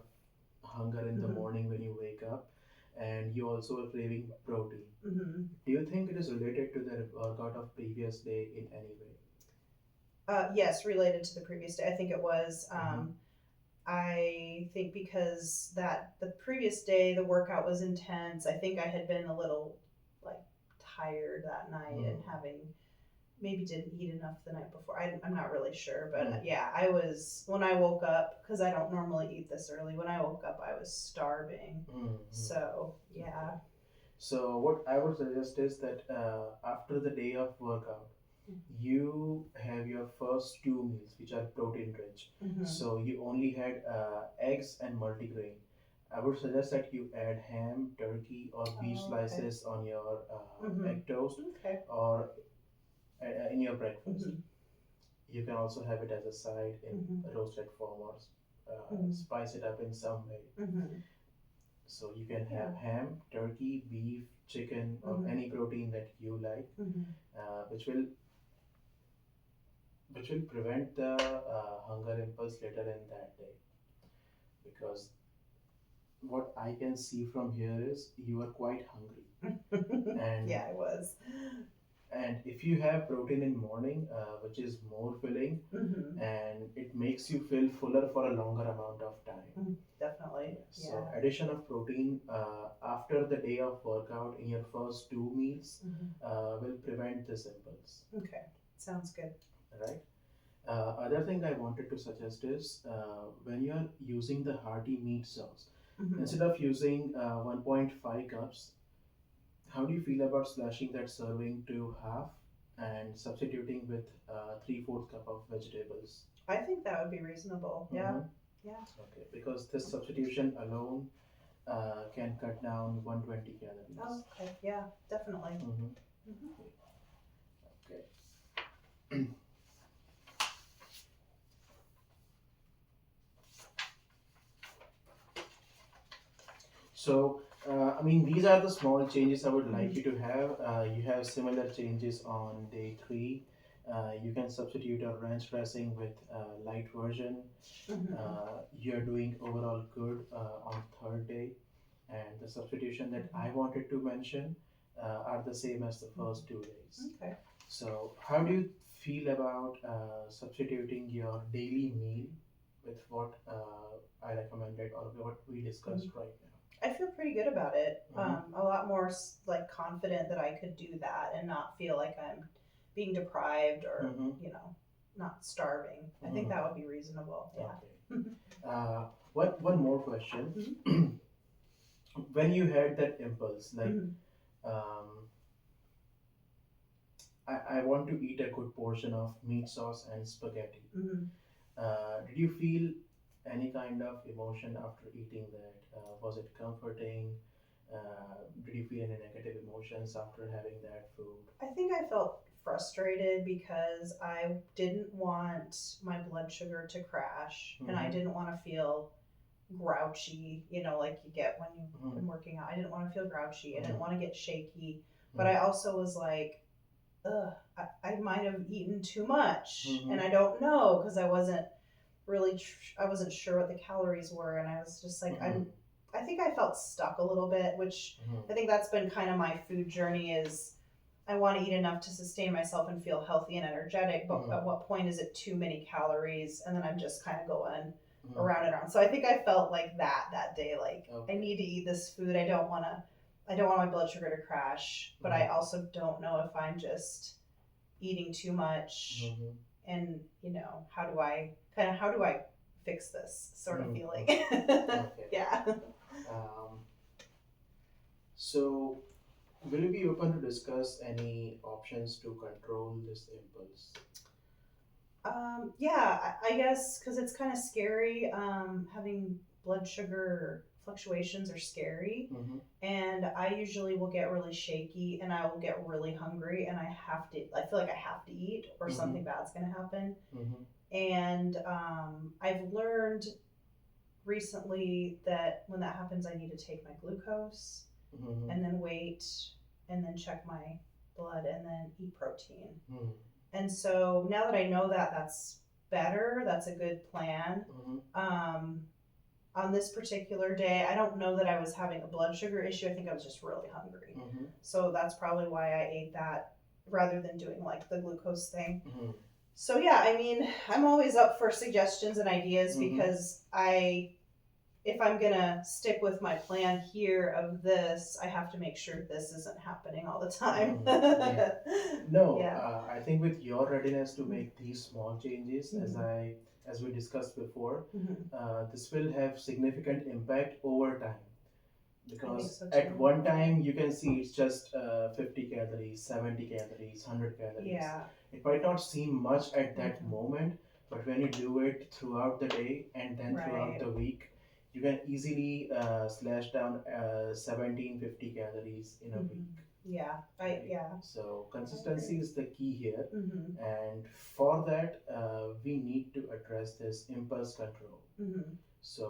hunger in the
Hmm.
morning when you wake up, and you also were craving protein.
Hmm.
Do you think it is related to the workout of previous day in any way?
Yes, related to the previous day, I think it was.
Mm-hmm.
I think because that the previous day the workout was intense. I think I had been a little like tired that night and having maybe didn't eat enough the night before. I'm not really sure, but
Mm-hmm.
yeah, I was when I woke up because I don't normally eat this early. When I woke up, I was starving.
Mm-hmm.
So yeah.
Okay. So what I would suggest is that after the day of workout, you have your first two meals which are protein rich.
Mm-hmm.
So you only had eggs and multigrain. I would suggest that you add ham, turkey, or beef
Oh, okay.
slices on your
Mm-hmm.
egg toast
Okay.
or in your breakfast.
Mm-hmm.
You can also have it as a side in
Mm-hmm.
roasted form or
Mm-hmm.
spice it up in some way.
Mm-hmm.
So you can
Yeah.
have ham, turkey, beef, chicken, or
Mm-hmm.
any protein that you like,
Mm-hmm.
which will which will prevent the hunger impulse later in that day. Because what I can see from here is you are quite hungry, and
Yeah, I was.
if you have protein in morning, which is more filling,
Hmm.
and it makes you feel fuller for a longer amount of time.
Definitely.
So
Yeah.
addition of protein after the day of workout in your first two meals
Hmm.
will prevent this impulse,
Okay. Sounds good.
right? Other thing I wanted to suggest is when you are using the hearty meat sauce,
Hmm.
instead of using 1.5 cups, how do you feel about slashing that serving to half and substituting with 3/4 cup of vegetables?
I think that would be reasonable. Yeah.
Mm-hmm.
Yeah.
Okay, because this substitution alone can cut down 120
Oh,
calories.
okay. Yeah, definitely.
Mm-hmm.
Hmm.
Okay. So, I mean, these are the small changes I would like you to have. You have similar changes on day three. You can substitute a ranch dressing with light version.
Hmm.
You're doing overall good on third day. And the substitution that I wanted to mention are the same as the first 2 days.
Okay.
So, how do you feel about substituting your daily meal with what I recommended or what we discussed right
I feel pretty good about it.
now? Mm-hmm.
A lot more like confident that I could do that and not feel like I'm being deprived or
Mm-hmm.
not starving. I think
Mm-hmm.
that would be reasonable. Yeah.
Okay. One more question.
Mhm.
When you had that impulse, like,
Mhm.
um, I want to eat a good portion of meat sauce and spaghetti.
Mhm.
Did you feel any kind of emotion after eating that? Was it comforting? Did you feel any negative emotions after having that food?
I think I felt frustrated because I didn't want my blood sugar to crash and I
Mm-hmm.
didn't want to feel grouchy, like you get when you've
Mm-hmm.
been working out. I didn't want to feel grouchy. I didn't want to get shaky. But
Mm-hmm.
I also was like, ugh, I might have eaten too much.
Mm-hmm.
And I don't know because I wasn't sure what the calories were. And I was just like,
Mm-hmm.
I think I felt stuck a little bit, which I think that's been kind of my food journey is I want to eat enough to sustain myself and feel healthy and energetic, but
Mm-hmm.
at what point is it too many calories? And then I'm just kind of going
Mm-hmm.
around and around. So I think I felt like that day. Like I
Okay.
need to eat this food. I don't want my blood sugar to crash, but I
Mm-hmm.
also don't know if I'm just eating too much
Mm-hmm.
and how do I fix this sort of
Mm-hmm.
feeling.
Okay.
Yeah.
Um, so, will you be open to discuss any options to control this impulse?
Yeah, I guess because it's kind of scary. Having blood sugar fluctuations are scary,
Mm-hmm.
and I usually will get really shaky and I will get really hungry, and I feel like I have to eat or
Mm-hmm.
something bad's going to happen.
Mm-hmm.
And I've learned recently that when that happens, I need to take my glucose
Mm-hmm.
and then wait and then check my blood and then eat protein.
Mm-hmm.
And so now that I know that, that's better. That's a good plan.
Mm-hmm.
Um, on this particular day, I don't know that I was having a blood sugar issue. I think I was just really hungry.
Mm-hmm.
So that's probably why I ate that rather than doing like the glucose thing.
Mm-hmm.
So yeah, I mean, I'm always up for suggestions and ideas
Mm-hmm.
because if I'm gonna stick with my plan here of this, I have to make sure this isn't happening all the time.
Yeah. No,
Yeah.
I think with your readiness to make these small changes,
Mhm.
as we discussed before,
Mhm.
this will have significant impact over time.
I think
Because
so
at
too.
one time you can see it's just 50 calories, 70 calories, 100 calories.
Yeah.
It might not seem much at that
Mhm.
moment, but when you do it throughout the day and then throughout
Right.
the week, you can easily slash down 1750 calories in a
Mhm.
week.
Yeah.
Right?
Yeah.
So
I agree.
consistency is the key here,
Mhm.
and for that, we need to address this impulse control.
Mhm.
So,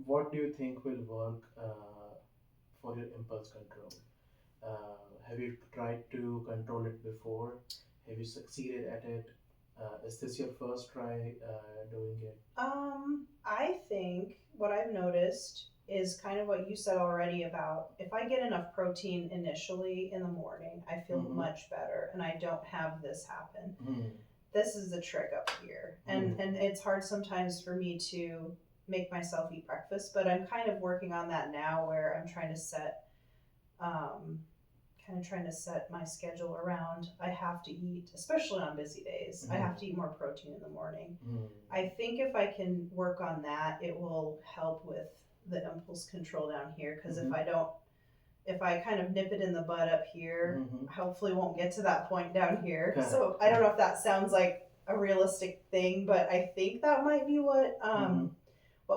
what do you think will work for your impulse control? Have you tried to control it before? Have you succeeded at it? Is this your first try doing it?
I think what I've noticed is kind of what you said already about if I get enough protein initially in the morning, I feel
Mm-hmm.
much better and I don't have this happen.
Mm-hmm.
This is the trick up here. And it's hard sometimes for me to make myself eat breakfast, but I'm kind of working on that now where I'm trying to set um my schedule around I have to eat, especially on busy days. I have to eat more protein in the morning.
Mm-hmm.
I think if I can work on that, it will help with the impulse control down here. Because if I kind of nip it in the bud up here,
Mm-hmm.
hopefully won't get to that point down here.
Correct.
So I don't know if that sounds like a realistic thing, but I think that might be what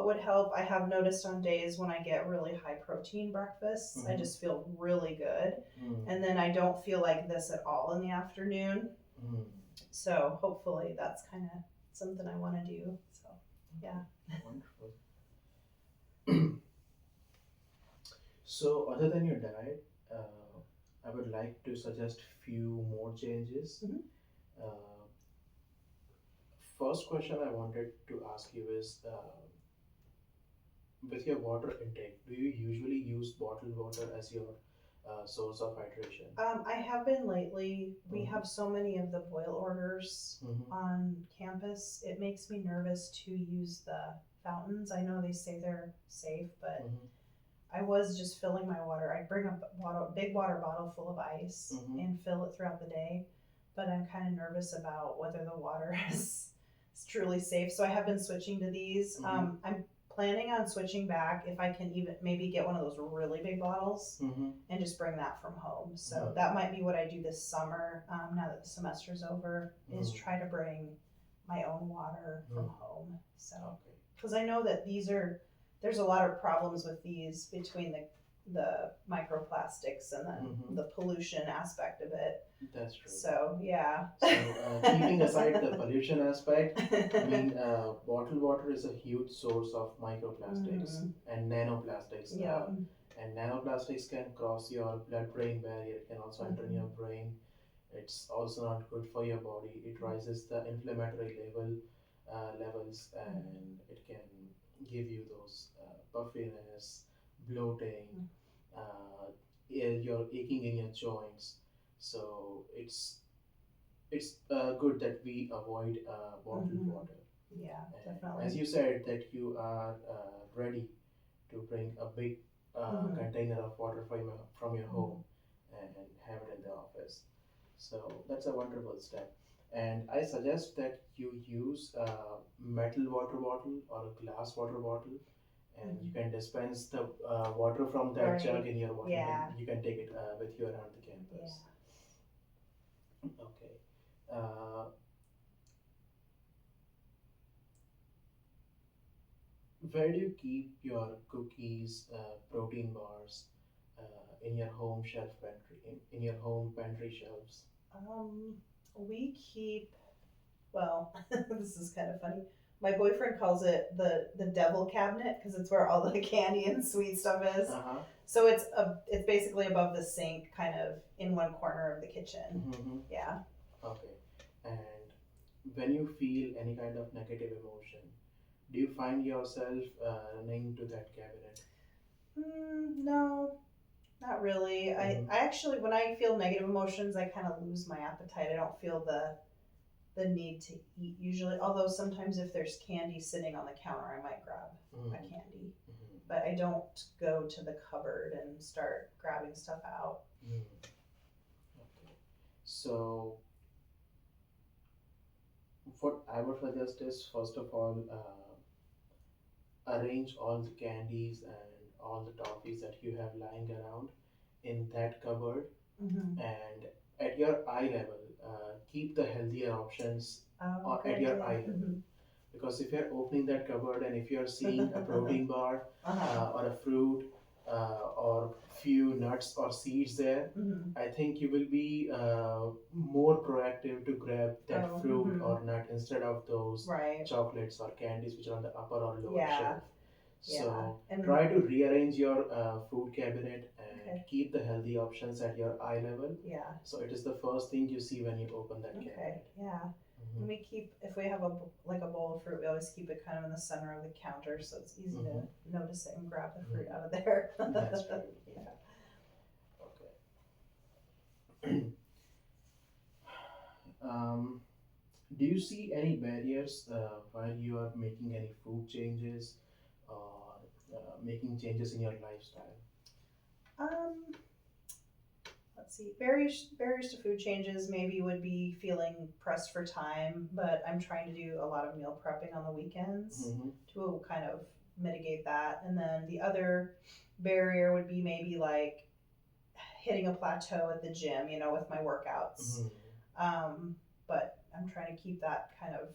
would help. I have noticed on days when I get really high protein breakfasts, I just feel really good. And then I don't feel like this at all in the afternoon. So hopefully that's kind of something I want to do. So, yeah.
Wonderful. So, other than your diet, I would like to suggest few more changes.
Mhm.
Uh, First question I wanted to ask you is with your water intake, do you usually use bottled water as your source of hydration?
I have been lately. We
Mhm.
have so many of the boil orders
Mm-hmm.
on campus. It makes me nervous to use the fountains. I know they say they're safe, but
Mm-hmm.
I was just filling my water. I bring a big water bottle full of ice and fill it throughout the day, but I'm kind of nervous about whether the water is truly safe. So I have been switching to these. I'm planning on switching back if I can even maybe get one of those really big bottles
Mm-hmm.
and just bring that from home. So
Mhm.
that might be what I do this summer. Now that the semester's over, is
Mhm.
try to bring my own water from home. So
Okay.
because I know that there's a lot of problems with these between the microplastics and then
Mhm.
the pollution aspect of it.
That's true.
So yeah.
So, keeping aside the pollution aspect, I mean, bottled water is a huge source of microplastics and nanoplastics.
Yeah.
And nanoplastics can cross your blood-brain barrier, it can also enter in your brain. It's also not good for your body. It rises the inflammatory levels, and it can give you those puffiness, bloating, you're aching in your joints. So it's good that we avoid bottled water.
Yeah,
And
definitely.
as you said that you are ready to bring a big container of water from your home and have it in the office. So that's a wonderful step. And I suggest that you use a metal water bottle or a glass water bottle, and you can dispense the water from that jug
Right.
in your water.
Yeah.
You can take it with you around the campus.
Yeah.
Okay. Uh, where do you keep your cookies, protein bars in your home shelf pantry, in your home pantry shelves?
Um, we keep well, this is kind of funny. My boyfriend calls it the devil cabinet because it's where all the candy and sweet stuff is.
Uh-huh.
So it's basically above the sink, kind of in one corner of the kitchen.
Mm-hmm.
Yeah.
Okay. And when you feel any kind of negative emotion, do you find yourself running to that cabinet?
No, not really. I actually, when I feel negative emotions, I kind of lose my appetite. I don't feel the need to eat usually. Although sometimes if there's candy sitting on the counter, I might grab a candy. But I don't go to the cupboard and start grabbing stuff out.
Okay. So what I would suggest is first of all, arrange all the candies and all the toffees that you have lying around in that cupboard, and at your eye level, keep the healthier options at your eye level. Because if you're opening that cupboard and if you're seeing a protein bar or a fruit or few nuts or seeds there, I think you will be more proactive to grab that fruit or nut instead of those
Right.
chocolates or candies which are on the upper or lower
Yeah.
shelf.
Yeah.
So
And
try to rearrange your food cabinet and
okay.
keep the healthy options at your eye level.
Yeah.
So it is the first thing you see when you open that
Okay.
cabinet.
Yeah.
Hmm.
And we keep, if we have like a bowl of fruit, we always keep it kind of in the center of the counter, so it's easy
Hmm.
to notice it and grab the fruit out of there.
That's true.
Yeah.
Okay. um, do you see any barriers while you are making any food changes or making changes in your lifestyle?
Um, let's see. Barriers to food changes maybe would be feeling pressed for time, but I'm trying to do a lot of meal prepping on the weekends
Hmm.
to kind of mitigate that. And then the other barrier would be maybe like hitting a plateau at the gym, with my workouts.
Hmm.
But I'm trying to keep that kind of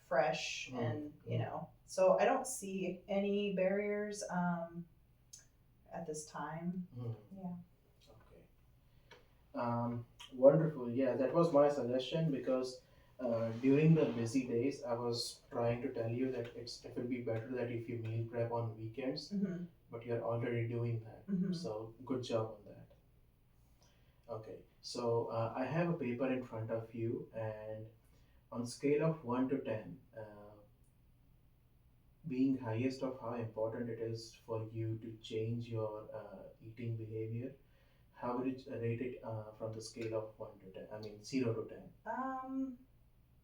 fresh and,
Hmm.
so I don't see any barriers at this time.
Hmm.
Yeah.
Okay. Wonderful. Yeah, that was my suggestion because during the busy days, I was trying to tell you that it will be better that if you meal prep on weekends,
Mm-hmm.
but you're already doing that.
Mm-hmm.
So good job on that. Okay. So I have a paper in front of you, and on scale of 1 to 10, being highest of how important it is for you to change your eating behavior, how would you rate it from the scale of 1 to 10? I mean, 0 to 10.
Um,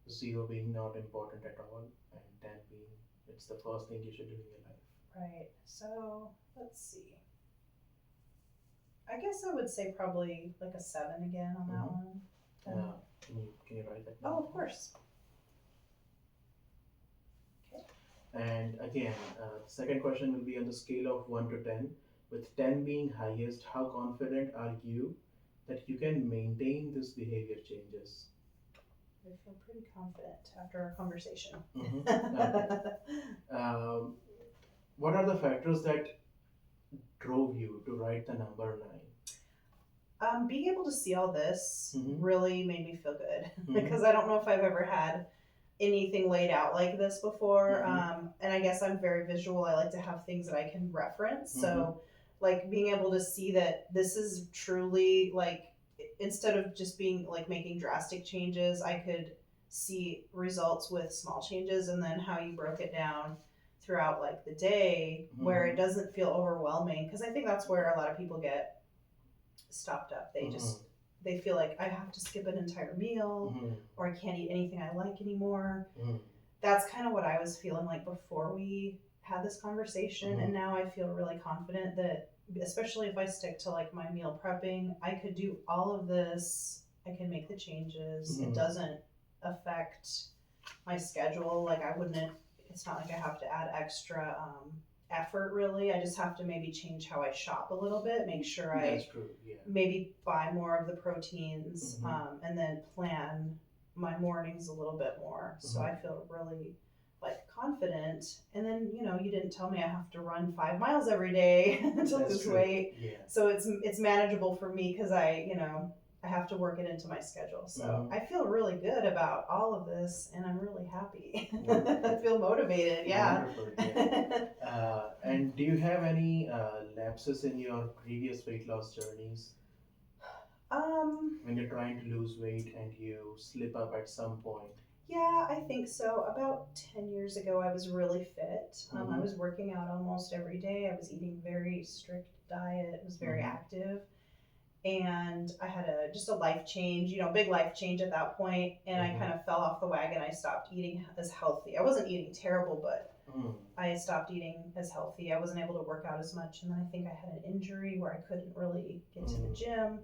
0 being not important at all, and 10 being it's the first thing you should do in your life.
right. So let's see. I guess I would say probably like a 7 again on that
Mhm.
one.
Uh, can you write that down?
Oh, of course. Okay.
And again, the second question will be on the scale of 1 to 10, with 10 being highest, how confident are you that you can maintain this behavior changes?
I feel pretty confident after our conversation.
Mhm. Okay. Um, what are the factors that drove you to write the number 9?
Being able to see all this
Mhm.
really made me feel good
Mhm.
because I don't know if I've ever had anything laid out like this before. And I guess I'm very visual. I like to have things that I can reference. So, like being able to see that this is truly like, instead of just being like making drastic changes, I could see results with small changes, and then how you broke it down throughout like the day where it doesn't feel overwhelming. Because I think that's where a lot of people get stopped up. They feel like I have to skip an entire meal,
Mhm.
or I can't eat anything I like anymore.
Mhm.
That's kind of what I was feeling like before we had this conversation. And now I feel really confident that, especially if I stick to like my meal prepping, I could do all of this. I can make the changes. It doesn't affect my schedule. Like I wouldn't, it's not like I have to add extra effort really. I just have to maybe change how I shop a little bit, make sure
That's
I
true. Yeah.
maybe buy more of the proteins, and then plan my mornings a little bit more. So I feel really like confident. And then, you didn't tell me I have to run 5 miles every day to
That's
lose
true.
weight.
Yeah.
So it's manageable for me because I have to work it into my schedule. So I feel really good about all of this, and I'm really happy. I
Wonderful.
feel motivated. Yeah.
Wonderful. Yeah. And do you have any lapses in your previous weight loss journeys
um,
when you're trying to lose weight and you slip up at some point?
Yeah, I think so. About 10 years ago, I was really fit. I was working out almost every day. I was eating very strict diet, was very active. And I had just a life change, big life change at that point. And I kind of fell off the wagon. I stopped eating as healthy. I wasn't eating terrible, but I stopped eating as healthy. I wasn't able to work out as much. And then I think I had an injury where I couldn't really get to the gym.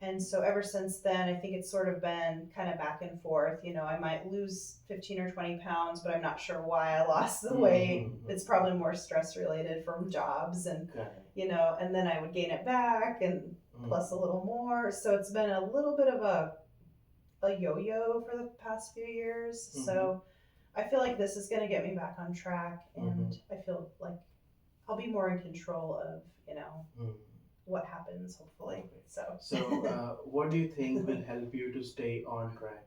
And so ever since then, I think it's sort of been kind of back and forth. I might lose 15 or 20 pounds, but I'm not sure why I lost the weight. It's probably more stress related from jobs and, and then I would gain it back and plus a little more. So it's been a little bit of a yo-yo for the past few years. So I feel like this is going to get me back on track, and I feel like I'll be more in control of, what happens, hopefully.
So, what do you think will help you to stay on track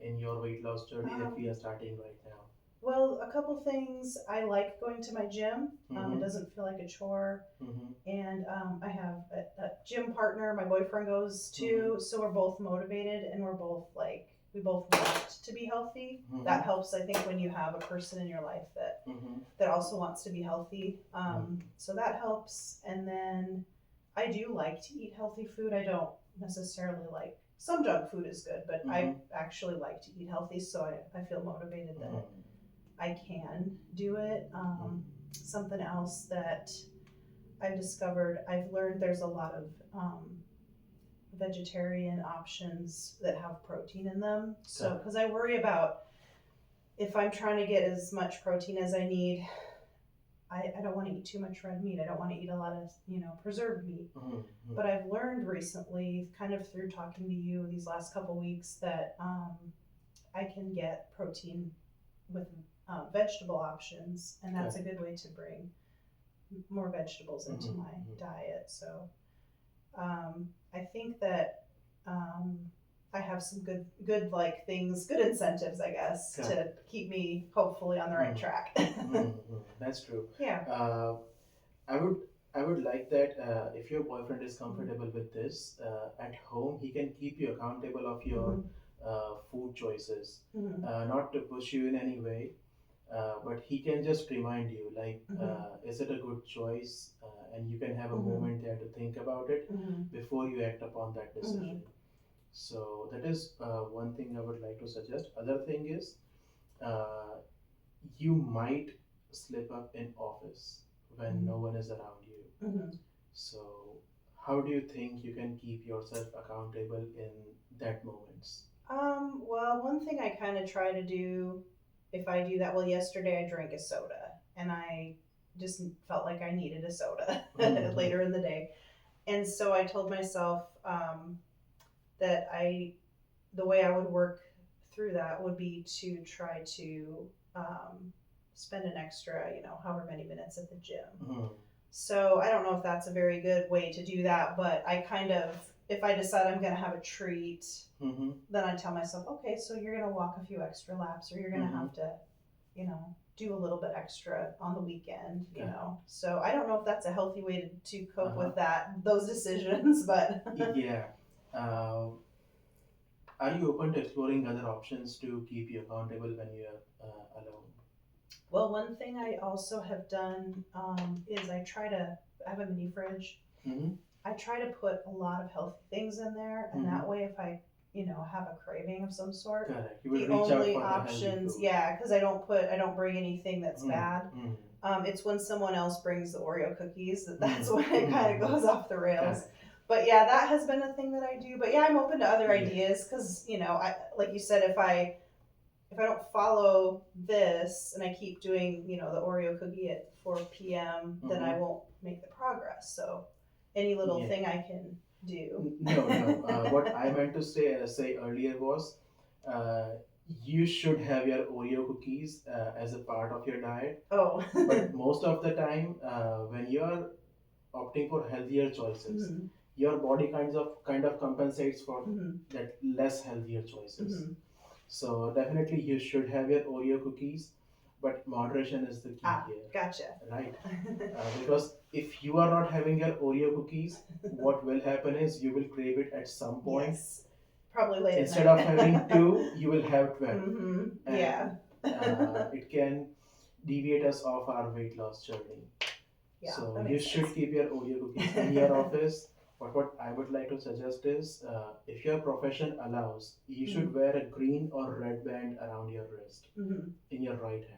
in your weight loss journey that we are starting right now?
Well, a couple things. I like going to my gym. It
Mm-hmm.
doesn't feel like a chore.
Mm-hmm.
And I have a gym partner. My boyfriend goes
Mm-hmm.
too. So we're both motivated and we're both like, we both want to be healthy. That
Mm-hmm.
helps, I think, when you have a person in your life
Mm-hmm.
that also wants to be healthy.
Mm-hmm.
So that helps. And then I do like to eat healthy food. I don't necessarily like, some junk food is good, but
Mm-hmm.
I actually like to eat healthy. So I feel motivated that
Mm-hmm.
I can do it. Something else that I've discovered, I've learned there's a lot of vegetarian options that have protein in them. So,
Correct.
because I worry about if I'm trying to get as much protein as I need, I don't want to eat too much red meat. I don't want to eat a lot of, preserved meat.
Mm-hmm.
But I've learned recently, kind of through talking to you these last couple weeks, that I can get protein with vegetable options, and that's a
Correct.
good way to bring more vegetables into
Mm-hmm.
my diet. So I think that um, I have some good like things, good incentives, I guess,
Correct.
to keep me hopefully on the right track.
Mm-hmm. That's true.
Yeah.
Uh, I would I would like that if your boyfriend is
Mm-hmm.
comfortable with this at home, he can keep you accountable of your
Mm-hmm.
food choices,
Mm-hmm.
not to push you in any way, but he can just remind you like,
Mm-hmm.
is it a good choice? And you can have a
Mm-hmm.
moment there to think about it
Mm-hmm.
before you act upon that
Mm-hmm.
decision. So that is one thing I would like to suggest. Other thing is, uh, you might slip up in office when no one is around you.
Mm-hmm.
So how do you think you can keep yourself accountable in that moments?
Well, one thing I kind of try to do, if I do that, well, yesterday I drank a soda and I just felt like I needed a soda
Mm-hmm.
later in the day. And so I told myself that the way I would work through that would be to try to um, spend an extra, however many minutes at the gym.
Mm-hmm.
So I don't know if that's a very good way to do that, but I kind of, if I decide I'm going to have a treat,
Mm-hmm.
then I tell myself, okay, so you're going to walk a few extra laps or you're going to
Mm-hmm.
have to, do a little bit extra on the weekend,
Okay.
So I don't know if that's a healthy way to cope
Uh-huh.
with those decisions, but
Yeah. Uh, are you open to exploring other options to keep you accountable when you are alone?
well, one thing I also have done is I have a mini fridge.
Mm-hmm.
I try to put a lot of healthy things in there, and
Mm-hmm.
that way, if I, have a craving of some sort,
Correct. You will
the
reach out
only
for the healthy
options,
food.
yeah, because I don't bring anything that's bad.
Mm-hmm.
It's when someone else brings the Oreo cookies that's
Mm-hmm.
when it kind of
Mm-hmm.
goes off the rails.
Correct.
But yeah, that has been a thing that I do. But yeah, I'm open to other
Yeah.
ideas because I like you said, if I don't follow this and I keep doing the Oreo cookie at 4 p.m., then I
Mm-hmm.
won't make the progress. So any little
Yeah.
thing I can do.
No, no. What I meant to say earlier was, uh, you should have your Oreo cookies as a part of your diet.
Oh.
But most of the time, when you are opting for healthier choices,
Mm-hmm.
your body kind of compensates for
Mm-hmm.
that less healthier choices.
Mm-hmm.
So definitely you should have your Oreo cookies, but moderation is the key
Ah,
here,
gotcha.
right? Because if you are not having your Oreo cookies, what will happen is you will crave it at some point.
Yes. Probably late
Instead
at
of
night.
having two, you will have 12,
Mm-hmm.
and
Yeah.
it can deviate us off our weight loss journey.
Yeah,
So
that
you
makes
should
sense.
keep your Oreo cookies in your office. But what I would like to suggest is, if your profession allows, you should wear a green or red band around your wrist
Mm-hmm.
in your right hand.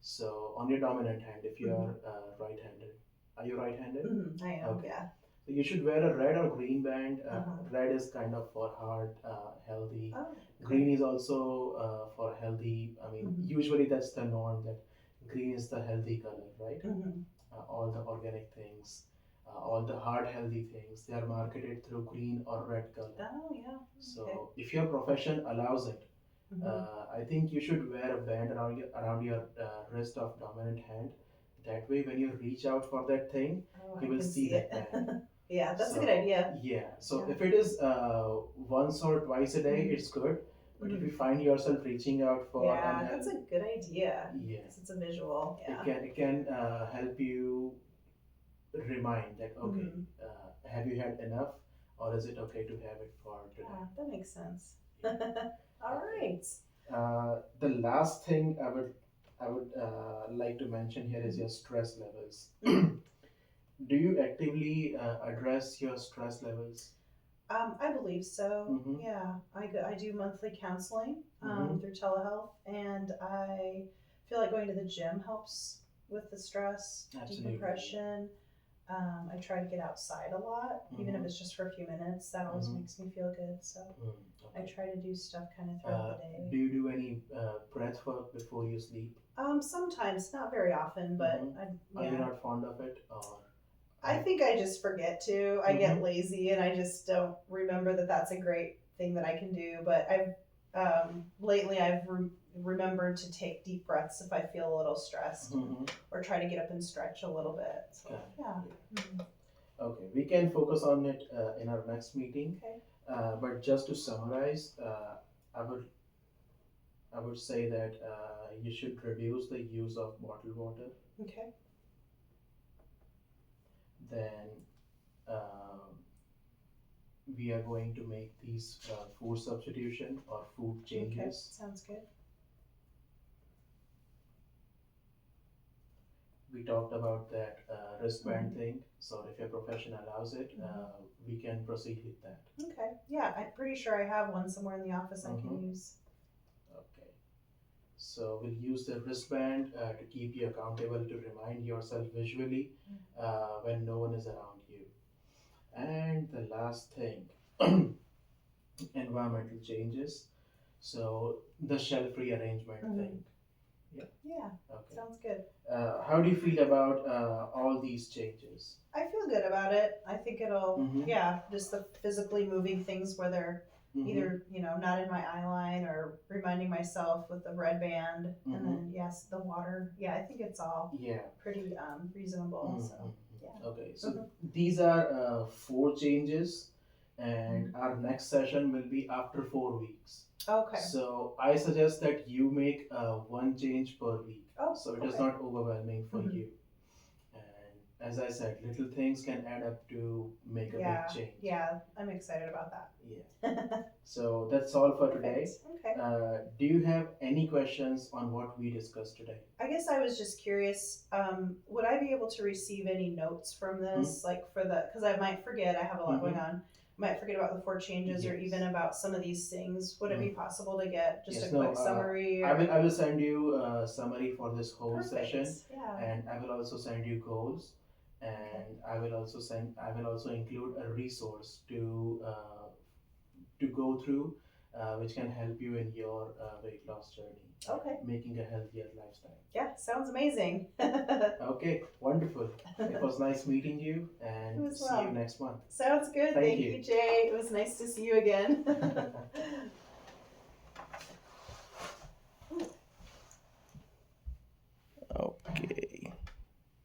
So on your dominant hand, if you are right-handed, are you right-handed?
Mm-hmm. I am.
Okay.
Yeah.
So you should wear a red or green band.
Uh-huh.
Red is kind of for heart, healthy.
Oh.
Green is also for healthy. I mean,
Mhm.
usually that's the norm that green is the healthy color, right?
Mm-hmm.
All the organic things, all the heart healthy things, they are marketed through green or red color.
Oh yeah.
So
Okay.
if your profession allows it,
Mm-hmm.
I think you should wear a band around your wrist of dominant hand. That way, when you reach out for that thing,
Oh,
you
I
will
can
see
see it.
that band.
Yeah, that's a good
So
idea.
yeah, so
Yeah.
if it is once or twice a day,
Mhm.
it's good. But if you find yourself reaching out for
Yeah,
an
that's
help,
a good idea.
yeah,
Because it's a visual. Yeah.
it can help you remind that okay,
Mhm.
have you had enough, or is it okay to have it for today?
Yeah, that makes sense.
Yeah.
All
Okay.
right.
The last thing I would like to mention here is your stress levels. Do you actively address your stress levels?
I believe so.
Mm-hmm.
Yeah, I do monthly counseling
Mm-hmm.
through telehealth, and I feel like going to the gym helps with the stress,
Absolutely.
decompression. I try to get outside a lot, even if
Mm-hmm.
it's just for a few minutes. That always
Mm-hmm.
makes me feel good. So I
Okay.
try to do stuff kind of throughout the
Do
day.
you do any breath work before you sleep?
Sometimes, not very often,
Mm-hmm.
but
Are you
yeah.
not fond of it, or?
I think I just forget to. I
Mm-hmm.
get lazy and I just don't remember that that's a great thing that I can do. But I've lately remembered to take deep breaths if I feel a little stressed,
Mm-hmm.
or try to get up and stretch a little bit. So
Got it.
yeah. Mhm.
Okay, we can focus on it in our next meeting.
Okay.
But just to summarize, I would I would say that you should reduce the use of bottled water.
Okay.
Then um, we are going to make these food substitution or food
Okay.
changes.
Sounds good.
We talked about that wristband
Mhm.
thing. So if your profession allows it, we can proceed with that.
Okay. Yeah, I'm pretty sure I have one somewhere in the office I can use.
Okay. So we'll use the wristband to keep you accountable, to remind yourself visually when no one is around you. And the last thing, environmental changes. So the shelf rearrangement thing. Yeah.
Yeah,
Okay.
sounds good.
How do you feel about all these changes?
I feel good about it. I think it'll,
Mm-hmm.
yeah, just the physically moving things where they're
Mm-hmm.
either, not in my eye line or reminding myself with the red band.
Mm-hmm.
And then, yes, the water. Yeah, I think it's all
Yeah.
pretty reasonable.
Mm-hmm.
So, yeah.
Okay, so these are 4 changes, and our next session will be after 4 weeks.
Okay.
So I suggest that you make one change per week,
Oh,
so it is
okay.
not overwhelming for
Mhm.
you. And as I said, little things can add up to make a
Yeah,
big change.
yeah, I'm excited about that.
Yeah. So that's all for today.
Perfect. Okay.
Do you have any questions on what we discussed today?
I guess I was just curious, would I be able to receive any notes from this, like for the, because I might forget, I have a lot going on. I might forget about the 4 changes or
Yes.
even about some of these things. Would it be possible to get just
Yes,
a
no,
quick summary?
I will send you a summary for this whole
Perfect.
session,
Yeah.
and I will also send you goals, and I will also include a resource to go through, which can help you in your weight loss journey.
Okay.
Making a healthier lifestyle.
Yeah, sounds amazing.
Okay, wonderful. It was nice meeting you, and
as
see
well.
you next month.
Sounds good.
Thank
Thank
you.
you, Jay. It was nice to see you again.